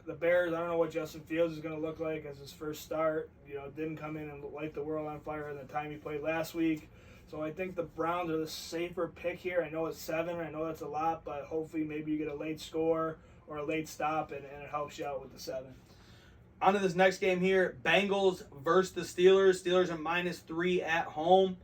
the Bears, I don't know what Justin Fields is going to look like as his first start. Didn't come in and light the world on fire in the time he played last week. So I think the Browns are the safer pick here. I know it's 7. I know that's a lot, but hopefully maybe you get a late score or a late stop, and it helps you out with the 7. On to this next game here, Bengals versus the Steelers. Steelers are -3 at home.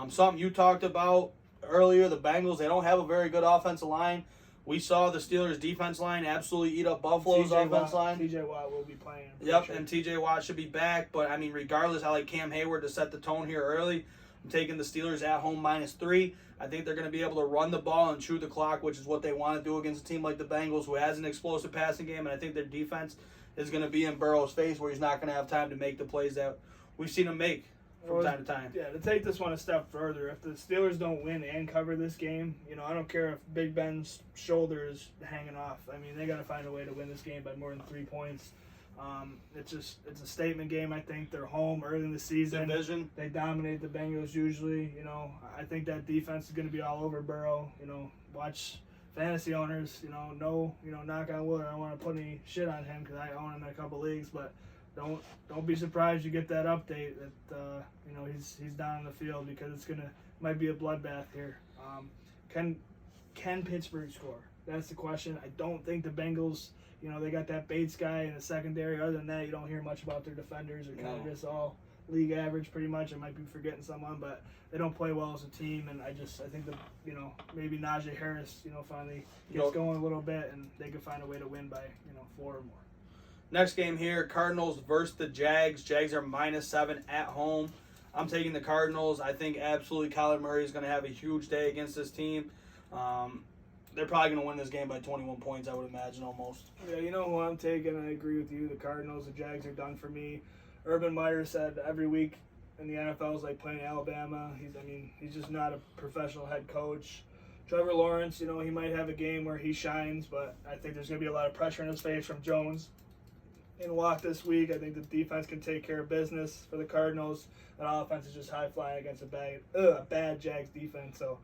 Something you talked about earlier, the Bengals, they don't have a very good offensive line. We saw the Steelers' defense line absolutely eat up Buffalo's offense line. TJ Watt will be playing. Yep, sure. and TJ Watt should be back. But, regardless, I like Cam Hayward to set the tone here early. I'm taking the Steelers at home -3. I think they're going to be able to run the ball and chew the clock, which is what they want to do against a team like the Bengals, who has an explosive passing game. And I think their defense is going to be in Burrow's face, where he's not going to have time to make the plays that we've seen him make from time to time. Yeah, to take this one a step further, if the Steelers don't win and cover this game, I don't care if Big Ben's shoulder is hanging off. They got to find a way to win this game by more than 3 points. It's a statement game. I think they're home early in the season. Division. They dominate the Bengals usually. I think that defense is going to be all over Burrow. Watch fantasy owners. Knock on wood. I don't want to put any shit on him because I own him in a couple leagues, but don't be surprised you get that update that he's down in the field, because might be a bloodbath here. Can Pittsburgh score? That's the question. I don't think the Bengals. They got that Bates guy in the secondary. Other than that, you don't hear much about their defenders. They're kind of just all league average pretty much. I might be forgetting someone, but they don't play well as a team. And I think that, maybe Najee Harris, finally gets going a little bit, and they can find a way to win by, 4 or more. Next game here, Cardinals versus the Jags. Jags are -7 at home. I'm taking the Cardinals. I think absolutely Kyler Murray is going to have a huge day against this team. They're probably going to win this game by 21 points, I would imagine, almost. Yeah, who I'm taking? I agree with you. The Cardinals, the Jags are done for me. Urban Meyer said every week in the NFL is like playing Alabama. He's just not a professional head coach. Trevor Lawrence, he might have a game where he shines, but I think there's going to be a lot of pressure in his face from Jones. In Watt this week, I think the defense can take care of business for the Cardinals. That offense is just high-flying against a bad Jags defense, so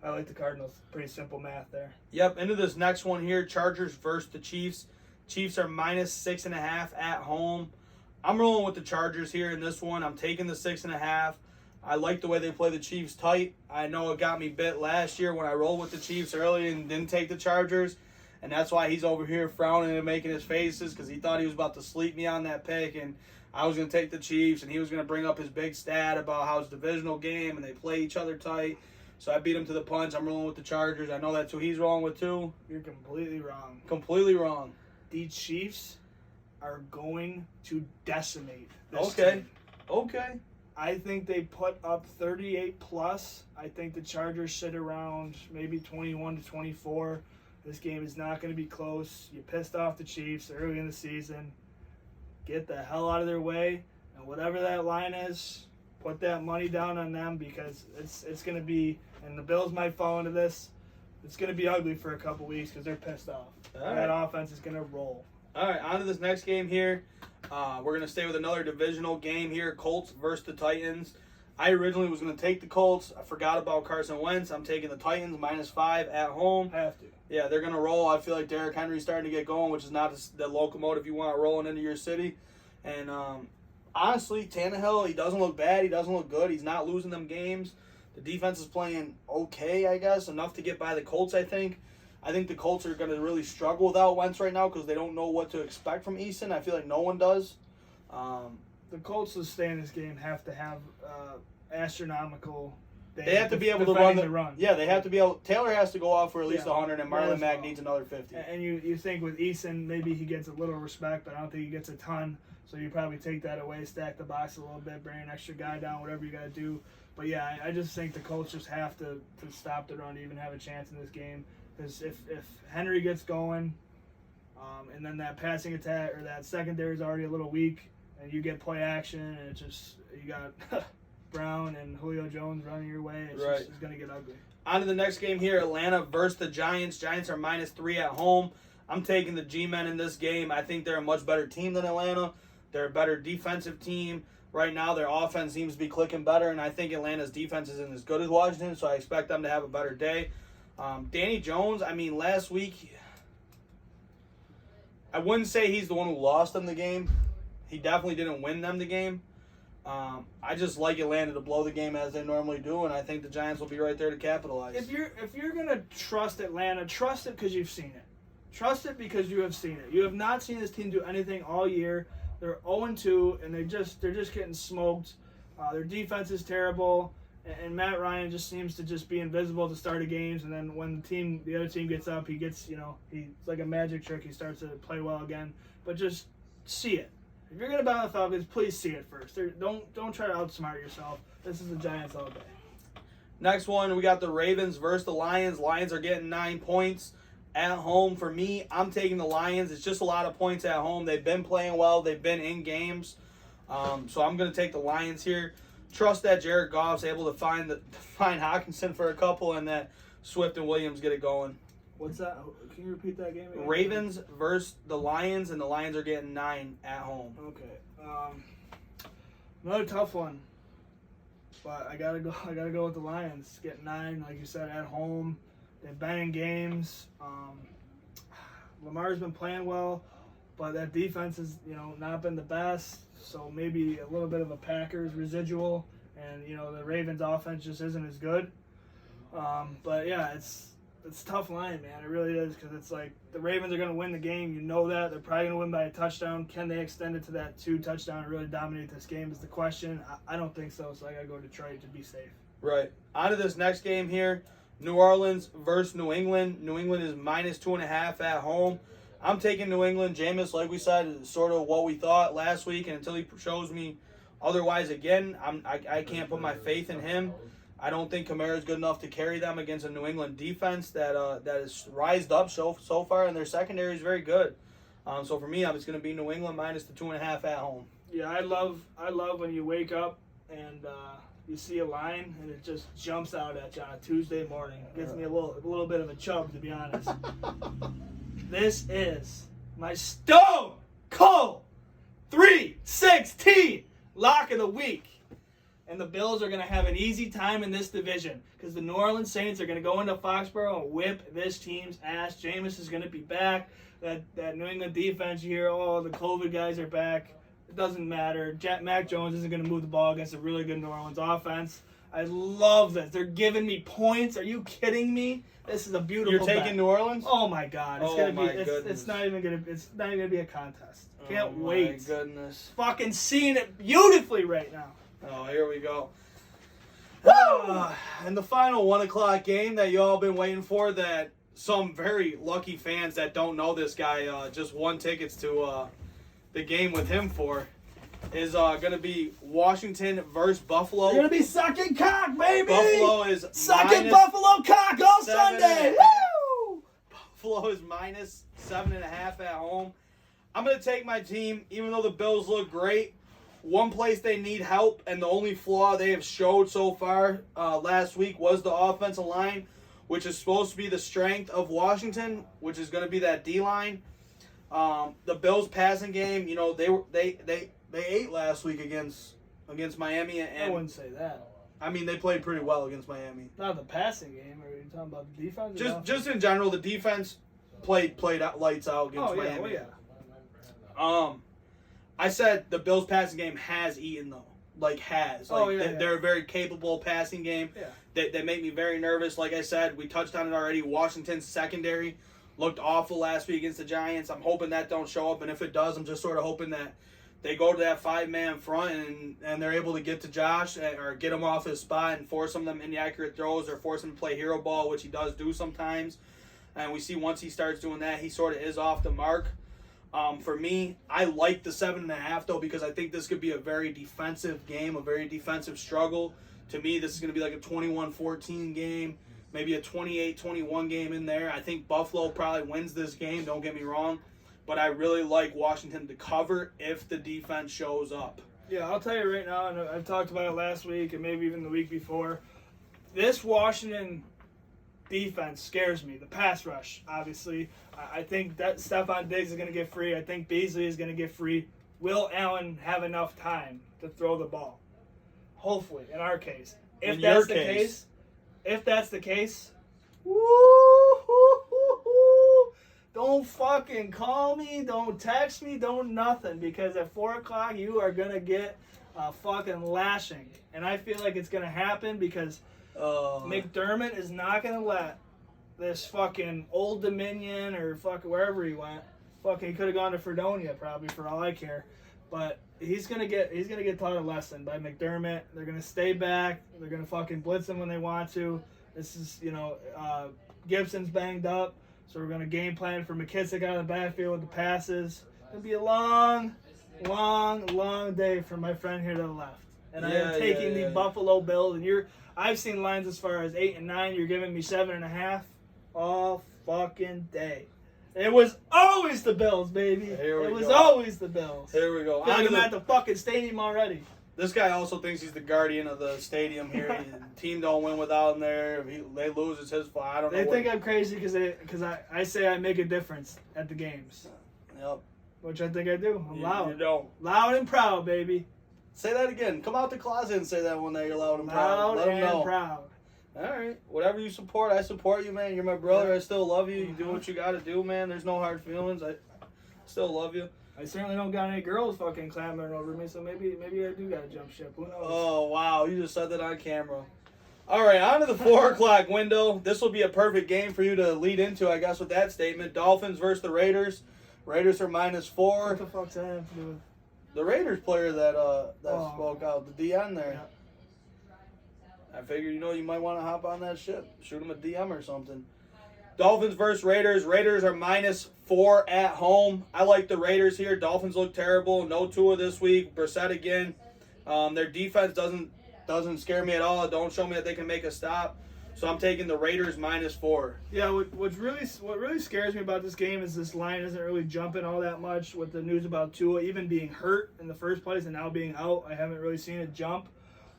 I like the Cardinals. Pretty simple math there. Yep, into this next one here, Chargers versus the Chiefs. Chiefs are -6.5 at home. I'm rolling with the Chargers here in this one. I'm taking the 6.5. I like the way they play the Chiefs tight. I know it got me bit last year when I rolled with the Chiefs early and didn't take the Chargers. And that's why he's over here frowning and making his faces, because he thought he was about to sleep me on that pick. And I was going to take the Chiefs, and he was going to bring up his big stat about how it's a divisional game and they play each other tight. So I beat him to the punch. I'm rolling with the Chargers. I know that's who he's rolling with too. You're completely wrong. Completely wrong. the Chiefs are going to decimate this Okay. team. Okay. I think they put up 38 plus. I think the Chargers sit around maybe 21 to 24. This game is not going to be close. You pissed off the Chiefs early in the season. Get the hell out of their way, and whatever that line is, put that money down on them because it's going to be. And the Bills might fall into this. It's going to be ugly for a couple weeks because they're pissed off. That offense is going to roll. All right, on to this next game here. We're going to stay with another divisional game here, Colts versus the Titans. I originally was going to take the Colts. I forgot about Carson Wentz. I'm taking the Titans -5 at home. Have to. Yeah, they're going to roll. I feel like Derrick Henry's starting to get going, which is not the locomotive you want rolling into your city. And honestly, Tannehill, he doesn't look bad. He doesn't look good. He's not losing them games. The defense is playing okay, I guess, enough to get by the Colts, I think. I think the Colts are going to really struggle without Wentz right now because they don't know what to expect from Eason. I feel like no one does. The Colts to stay in this game have to have astronomical. They have to be able to run the run. Yeah, they have to be able. Taylor has to go off for at least 100, and Marlon Mack needs another 50. And you think with Eason, maybe he gets a little respect, but I don't think he gets a ton. So you probably take that away, stack the box a little bit, bring an extra guy down, whatever you got to do. But yeah, I just think the Colts just have to stop the run to even have a chance in this game. Because if Henry gets going, and then that passing attack or that secondary is already a little weak, and you get play action, and it's just you got Brown and Julio Jones running your way, it's going to get ugly. On to the next game here, Atlanta versus the Giants. Giants are -3 at home. I'm taking the G-Men in this game. I think they're a much better team than Atlanta. They're a better defensive team. Right now, their offense seems to be clicking better, and I think Atlanta's defense isn't as good as Washington, so I expect them to have a better day. Danny Jones, I mean, last week, I wouldn't say he's the one who lost them the game. He definitely didn't win them the game. I just like Atlanta to blow the game as they normally do, and I think the Giants will be right there to capitalize. If you're gonna trust Atlanta, trust it because you've seen it. Trust it because you have seen it. You have not seen this team do anything all year. They're 0-2, and they're just getting smoked. Their defense is terrible, and Matt Ryan just seems to just be invisible to start of games. And then when the other team gets up, it's like a magic trick. He starts to play well again. But just see it. If you're gonna bet on the Falcons, please see it first. Don't try to outsmart yourself. This is the Giants all day. Next one, we got the Ravens versus the Lions. Lions are getting 9 points at home. For me, I'm taking the Lions. It's just a lot of points at home. They've been playing well. They've been in games. So I'm going to take the Lions here. Trust that Jared Goff's able to find Hawkinson for a couple and that Swift and Williams get it going. What's that? Can you repeat that game again? Ravens versus the Lions, and the Lions are getting 9 at home. Okay. Another tough one. But I gotta go with the Lions. Get 9, like you said, at home. They've been in games. Lamar's been playing well, but that defense has not been the best. So maybe a little bit of a Packers residual, and the Ravens offense just isn't as good. But yeah, it's a tough line, man. It really is, because it's like the Ravens are going to win the game. You know that. They're probably going to win by a touchdown. Can they extend it to that 2 touchdown and really dominate this game is the question. I don't think so, so I got to go Detroit to be safe. Right. On to this next game here. New Orleans versus New England. New England is -2.5 at home. I'm taking New England. Jameis, like we said, is sort of what we thought last week, and until he shows me otherwise again, I can't put my faith in him. I don't think Kamara is good enough to carry them against a New England defense that has rised up so far, and their secondary is very good. So for me, it's going to be New England -2.5 at home. Yeah, I love when you wake up and you see a line and it just jumps out at you on a Tuesday morning. It gives me a little bit of a chub, to be honest. This is my Stone Cold 316 lock of the week. And the Bills are going to have an easy time in this division because the New Orleans Saints are going to go into Foxborough and whip this team's ass. Jameis is going to be back. That New England defense, you hear, the COVID guys are back. It doesn't matter. Mac Jones isn't going to move the ball against a really good New Orleans offense. I love this. They're giving me points. Are you kidding me? This is a beautiful. You're taking New Orleans? Oh my God! Goodness. It's not even gonna be a contest. Can't wait. My goodness! Fucking seeing it beautifully right now. Oh, here we go. And the final 1 o'clock game that you all been waiting for, that some very lucky fans that don't know this guy just won tickets to the game with him for is going to be Washington versus Buffalo. You're going to be sucking cock, baby! Buffalo is sucking Buffalo cock all Sunday! Woo! Buffalo is minus 7.5 at home. I'm going to take my team, even though the Bills look great. One place they need help, and the only flaw they have showed so far last week was the offensive line, which is supposed to be the strength of Washington, which is going to be that D-line. The Bills' passing game, you know, they ate last week against Miami. And I wouldn't say that. I mean, they played pretty well against Miami. Not the passing game. Are you talking about the defense? Just in general, the defense played out, lights out against Miami. Oh, yeah. I said the Bills' passing game has eaten, though. Like, has. Like, they're a very capable passing game. Yeah. They make me very nervous. Like I said, we touched on it already. Washington's secondary looked awful last week against the Giants. I'm hoping that don't show up, and if it does, I'm just sort of hoping that they go to that five-man front and they're able to get to Josh or get him off his spot and force some of them inaccurate throws or force him to play hero ball, which he does do sometimes. And we see once he starts doing that, he sort of is off the mark. For me, I like the 7.5 though because I think this could be a very defensive game, a very defensive struggle. To me, this is going to be like a 21-14 game, maybe a 28-21 game in there. I think Buffalo probably wins this game, don't get me wrong. But I really like Washington to cover if the defense shows up. Yeah, I'll tell you right now, and I've talked about it last week and maybe even the week before. This Washington defense scares me. The pass rush, obviously. I think that Stephon Diggs is going to get free. I think Beasley is going to get free. Will Allen have enough time to throw the ball? Hopefully, in our case. If that's the case, don't fucking call me, don't text me, don't nothing, because at 4 o'clock you are going to get a fucking lashing. And I feel like it's going to happen because McDermott is not going to let this fucking Old Dominion or fucking wherever he went. Fucking, he could have gone to Fredonia probably for all I care. But he's gonna get taught a lesson by McDermott. They're gonna stay back. They're gonna fucking blitz him when they want to. This is, Gibson's banged up, so we're gonna game plan for McKissick out of the backfield with the passes. It'll be a long, long, long day for my friend here to the left. And I am taking the Buffalo Bills. And I've seen lines as far as 8 and 9. You're giving me 7.5 all fucking day. It was always the Bills, baby. Always the Bills. Here we go. I'm at the fucking stadium already. This guy also thinks he's the guardian of the stadium here. The team don't win without him there. If they lose, it's his fault. I don't know. They think I'm crazy because I say I make a difference at the games. Yep. Which I think I do. I'm loud. You don't. Loud and proud, baby. Say that again. Come out the closet and say that one day you're loud and proud. Loud and proud. All right. Whatever you support, I support you, man. You're my brother. I still love you. You do what you got to do, man. There's no hard feelings. I still love you. I certainly don't got any girls fucking clamoring over me, so maybe I do got to jump ship. Who knows? Oh, wow. You just said that on camera. All right, on to the 4 o'clock window. This will be a perfect game for you to lead into, I guess, with that statement. Dolphins versus the Raiders. Raiders are -4. What the fuck's that have to do with? The Raiders player that spoke out, the DN there. Yeah. I figured, you might want to hop on that ship. Shoot him a DM or something. Dolphins versus Raiders. Raiders are -4 at home. I like the Raiders here. Dolphins look terrible. No Tua this week. Brissett again. Their defense doesn't scare me at all. Don't show me that they can make a stop. So I'm taking the Raiders -4. Yeah, what really scares me about this game is this line isn't really jumping all that much with the news about Tua even being hurt in the first place and now being out. I haven't really seen it jump.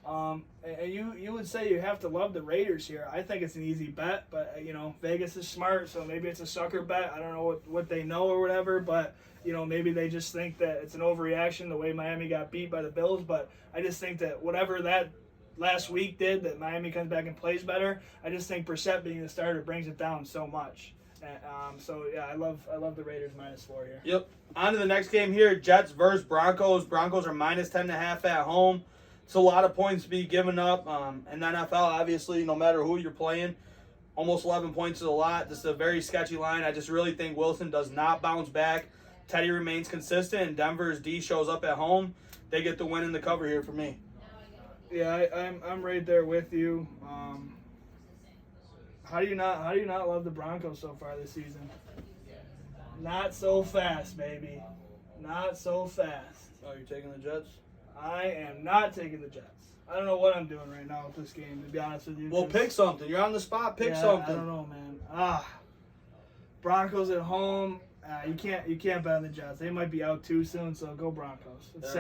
And you would say you have to love the Raiders here. I think it's an easy bet, but Vegas is smart, so maybe it's a sucker bet. I don't know what they know or whatever, but maybe they just think that it's an overreaction the way Miami got beat by the Bills. But I just think that whatever that last week did, that Miami comes back and plays better. I just think Brissett being the starter brings it down so much. So yeah, I love the Raiders -4 here. Yep. On to the next game here: Jets versus Broncos. Broncos are -10.5 at home. It's a lot of points to be given up. In the NFL, obviously, no matter who you're playing, almost 11 points is a lot. This is a very sketchy line. I just really think Wilson does not bounce back. Teddy remains consistent, and Denver's D shows up at home. They get the win in the cover here for me. Yeah, I'm right there with you. How do you not love the Broncos so far this season? Not so fast, baby. Not so fast. Oh, you're taking the Jets? I am not taking the Jets. I don't know what I'm doing right now with this game, to be honest with you. Well, pick something. You're on the spot. Pick something. I don't know, man. Broncos at home. You can't bet on the Jets. They might be out too soon, so go Broncos. It's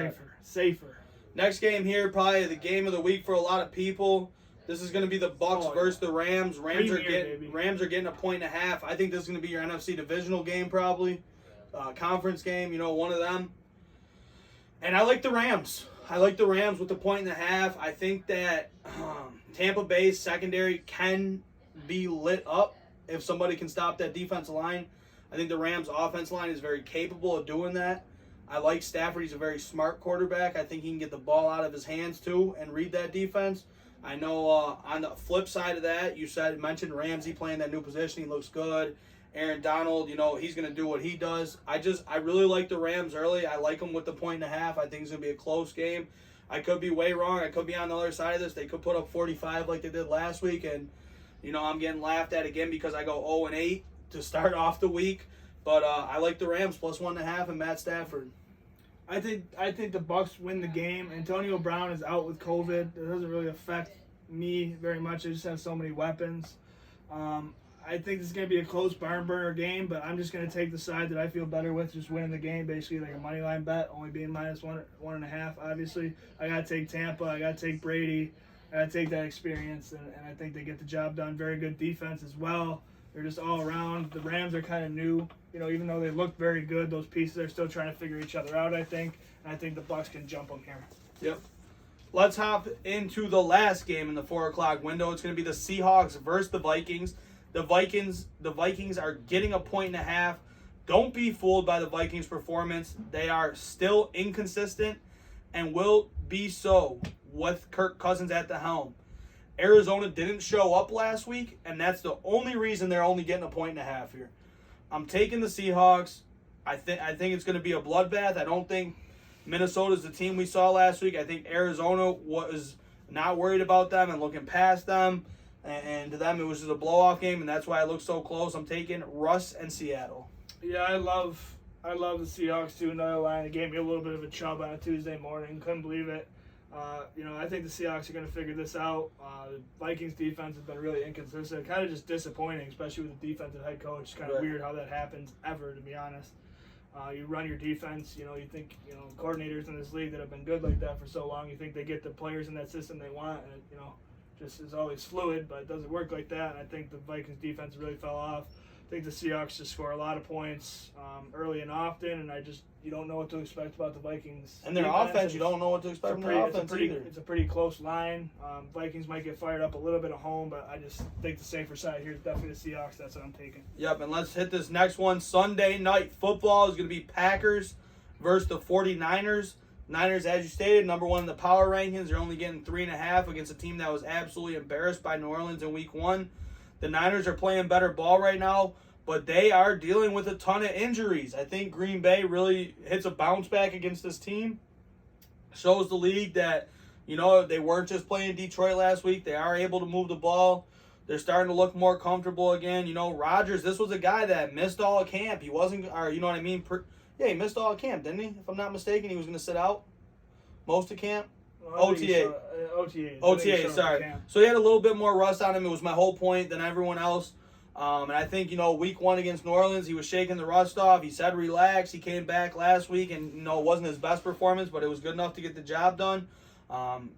safer. Next game here, probably the game of the week for a lot of people. This is going to be the Bucks versus the Rams. Rams are getting a 1.5. I think this is going to be your NFC divisional game, probably. Conference game, one of them. And I like the Rams. I like the Rams with the 1.5. I think that Tampa Bay's secondary can be lit up if somebody can stop that defensive line. I think the Rams' offense line is very capable of doing that. I like Stafford. He's a very smart quarterback. I think he can get the ball out of his hands, too, and read that defense. I know on the flip side of that, you mentioned Ramsey playing that new position. He looks good. Aaron Donald, he's going to do what he does. I really like the Rams early. I like them with the 1.5. I think it's going to be a close game. I could be way wrong. I could be on the other side of this. They could put up 45 like they did last week, and, I'm getting laughed at again because I go 0-8 to start off the week. But I like the Rams plus 1.5 and Matt Stafford. I think the Bucks win the game. Antonio Brown is out with COVID. It doesn't really affect me very much. I just have so many weapons. I think this is going to be a close barn burner game, but I'm just going to take the side that I feel better with, just winning the game, basically like a money line bet, only being minus 1.5. Obviously, I got to take Tampa. I got to take Brady. I got to take that experience, and I think they get the job done. Very good defense as well. They're just all around. The Rams are kind of new. Even though they look very good, those pieces are still trying to figure each other out, I think. And I think the Bucks can jump them here. Yep. Let's hop into the last game in the 4 o'clock window. It's going to be the Seahawks versus the Vikings. The Vikings are getting a 1.5. Don't be fooled by the Vikings' performance. They are still inconsistent and will be so with Kirk Cousins at the helm. Arizona didn't show up last week, and that's the only reason they're only getting a 1.5 here. I'm taking the Seahawks. I think it's going to be a bloodbath. I don't think Minnesota's the team we saw last week. I think Arizona was not worried about them and looking past them. And to them, it was just a blow-off game, and that's why it looks so close. I'm taking Russ and Seattle. Yeah, I love the Seahawks, too. Another line. It gave me a little bit of a chub on a Tuesday morning. Couldn't believe it. I think the Seahawks are going to figure this out. The Vikings defense has been really inconsistent, kind of just disappointing, especially with the defensive head coach. It's kind of weird how that happens ever, to be honest. You run your defense, you think, coordinators in this league that have been good like that for so long, you think they get the players in that system they want, and just is always fluid, but it doesn't work like that. And I think the Vikings defense really fell off. I think the Seahawks just score a lot of points early and often, and you don't know what to expect about the Vikings. And their offense, you don't know what to expect from their offense either. It's a pretty close line. Vikings might get fired up a little bit at home, but I just think the safer side here is definitely the Seahawks. That's what I'm taking. Yep, and let's hit this next one. Sunday night football is going to be Packers versus the 49ers. Niners, as you stated, number 1 in the power rankings. They're only getting 3.5 against a team that was absolutely embarrassed by New Orleans in week 1. The Niners are playing better ball right now, but they are dealing with a ton of injuries. I think Green Bay really hits a bounce back against this team. Shows the league that, they weren't just playing Detroit last week. They are able to move the ball. They're starting to look more comfortable again. Rodgers, this was a guy that missed all of camp. He wasn't, or you know what I mean? He missed all of camp, didn't he? If I'm not mistaken, he was going to sit out most of camp. OTA, sorry. So he had a little bit more rust on him. It was my whole point than everyone else. And I think, week 1 against New Orleans, he was shaking the rust off. He said relax. He came back last week and, it wasn't his best performance, but it was good enough to get the job done.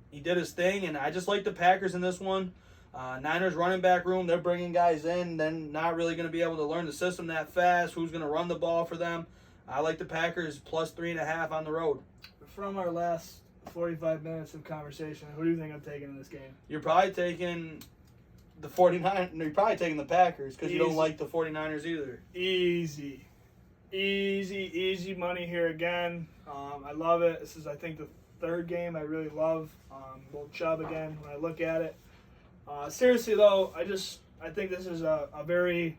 He did his thing, and I just like the Packers in this one. Niners running back room, they're bringing guys in, then not really going to be able to learn the system that fast. Who's going to run the ball for them? I like the Packers plus 3.5 on the road. From our last 45 minutes of conversation, who do you think I'm taking in this game? You're probably taking the 49ers. No, you're probably taking the Packers because you don't like the 49ers either. Easy money here again. I love it. This is, I think, the third game I really love. Little Chubb again when I look at it. Seriously, though, I think this is a very...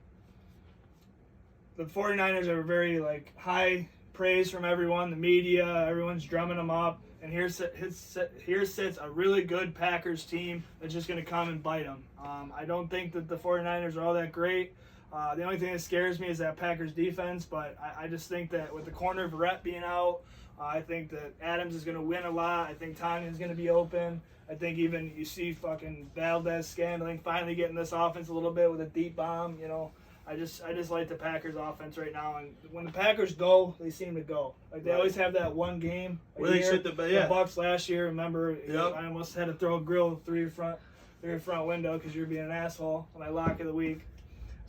The 49ers are a very high praise from everyone, the media, everyone's drumming them up. And here sits a really good Packers team that's just going to come and bite them. I don't think that the 49ers are all that great. The only thing that scares me is that Packers defense, but I just think that with the corner of Rhett being out, I think that Adams is going to win a lot. I think Tanya's going to be open. I think even you see fucking Valdez-Scantling finally getting this offense a little bit with a deep bomb. I just like the Packers offense right now, and when the Packers go, they seem to go. Like they always have that one game. Where they shit the bed. The Bucs last year, remember? Yep. I almost had to throw a grill through your front window because you're being an asshole on my lock of the week.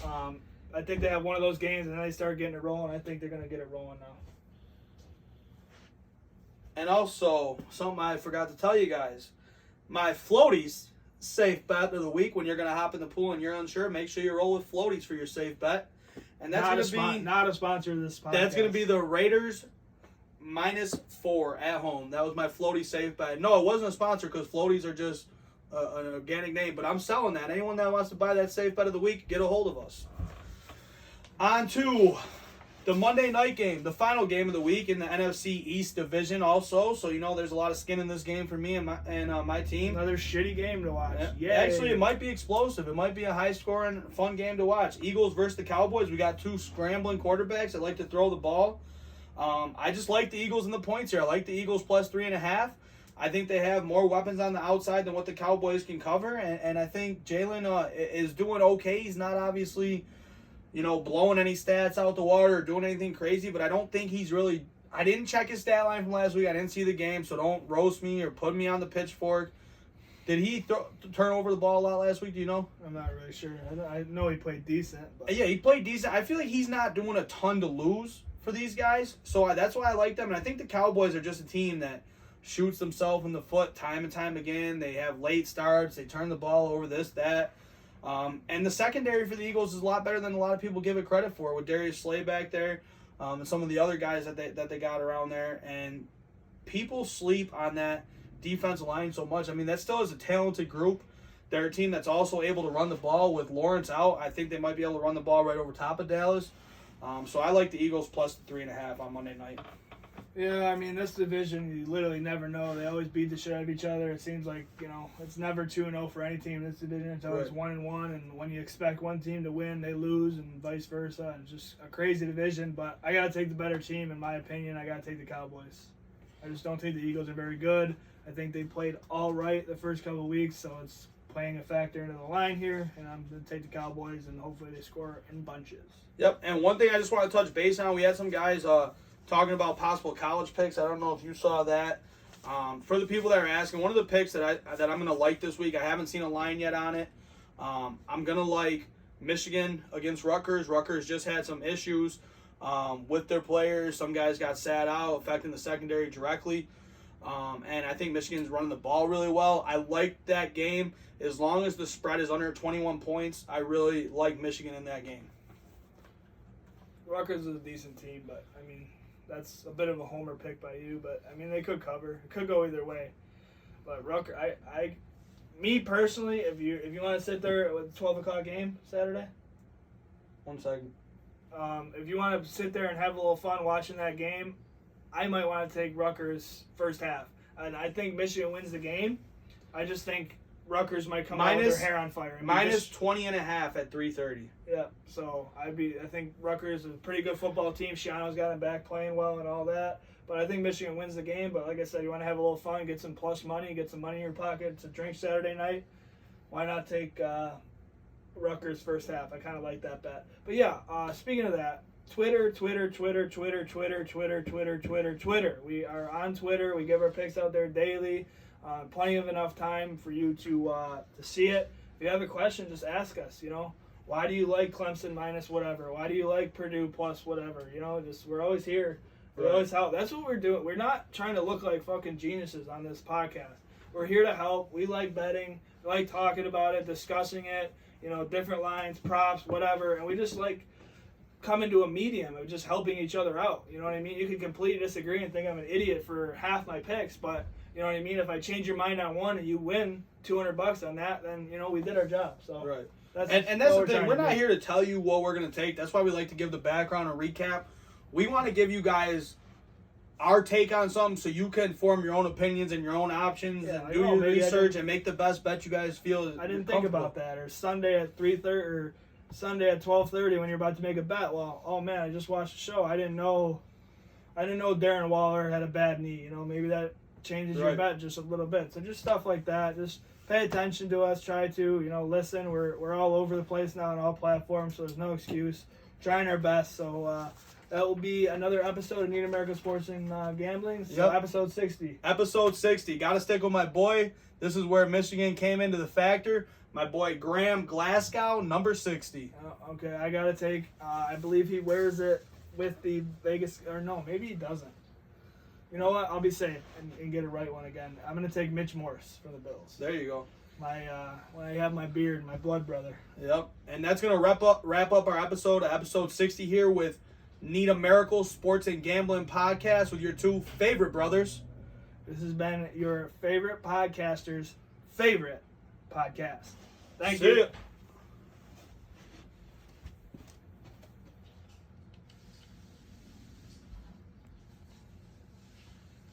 I think they have one of those games, and then they start getting it rolling. I think they're going to get it rolling now. And also, something I forgot to tell you guys, my floaties safe bet of the week. When you're going to hop in the pool and you're unsure, make sure you roll with floaties for your safe bet. And that's going to be not a sponsor of this podcast. That's going to be the Raiders -4 at home. That was my floaty safe bet. No, it wasn't a sponsor because floaties are just an organic name, but I'm selling that. Anyone that wants to buy that safe bet of the week, get a hold of us. On to the Monday night game, the final game of the week in the NFC East Division also. So, there's a lot of skin in this game for me and my team. Another shitty game to watch. Yeah. Actually, it might be explosive. It might be a high-scoring, fun game to watch. Eagles versus the Cowboys. We got two scrambling quarterbacks that like to throw the ball. I just like the Eagles in the points here. I like the Eagles plus 3.5. I think they have more weapons on the outside than what the Cowboys can cover. And I think Jalen is doing okay. He's not obviously blowing any stats out the water or doing anything crazy, but I don't think he's really. I didn't check his stat line from last week. I didn't see the game, so don't roast me or put me on the pitchfork. Did he turn over the ball a lot last week? Do you know? I'm not really sure. I know he played decent. But. Yeah, he played decent. I feel like he's not doing a ton to lose for these guys, so that's why I like them. And I think the Cowboys are just a team that shoots themselves in the foot time and time again. They have late starts. They turn the ball over, this, that. And the secondary for the Eagles is a lot better than a lot of people give it credit for, with Darius Slay back there, and some of the other guys that they got around there. And people sleep on that defensive line so much. I mean, that still is a talented group. They're a team that's also able to run the ball with Lawrence out. I think they might be able to run the ball right over top of Dallas. So I like the Eagles plus 3.5 on Monday night. Yeah, I mean, this division, you literally never know. They always beat the shit out of each other. It seems like, it's never 2-0 for any team in this division. It's always 1-1, and when you expect one team to win, they lose, and vice versa. It's just a crazy division, but I got to take the better team, in my opinion. I got to take the Cowboys. I just don't think the Eagles are very good. I think they played all right the first couple of weeks, so it's playing a factor into the line here, and I'm going to take the Cowboys, and hopefully they score in bunches. Yep, and one thing I just want to touch base on, we had some guys talking about possible college picks. I don't know if you saw that. For the people that are asking, one of the picks that I'm going to like this week, I haven't seen a line yet on it. I'm going to like Michigan against Rutgers. Rutgers just had some issues with their players. Some guys got sat out, affecting the secondary directly. And I think Michigan's running the ball really well. I like that game. As long as the spread is under 21 points, I really like Michigan in that game. Rutgers is a decent team, but, I mean, that's a bit of a homer pick by you. But, I mean, they could cover. It could go either way. But Rutgers, me personally, if you want to sit there with a 12 o'clock game Saturday. 1 second. If you want to sit there and have a little fun watching that game, I might want to take Rutgers first half. And I think Michigan wins the game. I just think Rutgers might come out with their hair on fire. Minus 20.5 at 3:30. Yeah, so I think Rutgers is a pretty good football team. Shiano's got him back playing well and all that. But I think Michigan wins the game. But like I said, you want to have a little fun, get some plus money, get some money in your pocket to drink Saturday night. Why not take Rutgers first half? I kind of like that bet. But yeah, speaking of that, Twitter. We are on Twitter. We give our picks out there daily. Plenty of enough time for you to see it. If you have a question, just ask us. Why do you like Clemson minus whatever? Why do you like Purdue plus whatever? We're always here. We always help. That's what we're doing. We're not trying to look like fucking geniuses on this podcast. We're here to help. We like betting. We like talking about it, discussing it. Different lines, props, whatever, and we just like coming to a medium of just helping each other out. You know what I mean? You can completely disagree and think I'm an idiot for half my picks, but you know what I mean? If I change your mind on one and you win $200 on that, then we did our job. So right. That's the thing. We're not here to tell you what we're going to take. That's why we like to give the background and recap. We want to give you guys our take on something so you can form your own opinions and your own options and do your research and make the best bet you guys feel. I didn't think about that. Or Sunday at 3:30 or Sunday at 12:30 when you're about to make a bet. Well, oh man, I just watched the show. I didn't know Darren Waller had a bad knee. Maybe that changes your bet just a little bit. So just stuff like that. Just pay attention to us. Try to listen. We're all over the place now on all platforms, so there's no excuse. Trying our best. So that will be another episode of Need American Sports and Gambling. So episode 60. Episode 60. Got to stick with my boy. This is where Michigan came into the factor. My boy Graham Glasgow, number 60. Okay, I got to take, I believe he wears it with the Vegas, or no, maybe he doesn't. You know what? I'll be safe and get it right one again. I'm going to take Mitch Morse for the Bills. There you go. When I have my beard, my blood brother. Yep. And that's going to wrap up our episode 60 here with Need a Miracle Sports and Gambling Podcast with your two favorite brothers. This has been your favorite podcaster's favorite podcast. Thank you. See ya.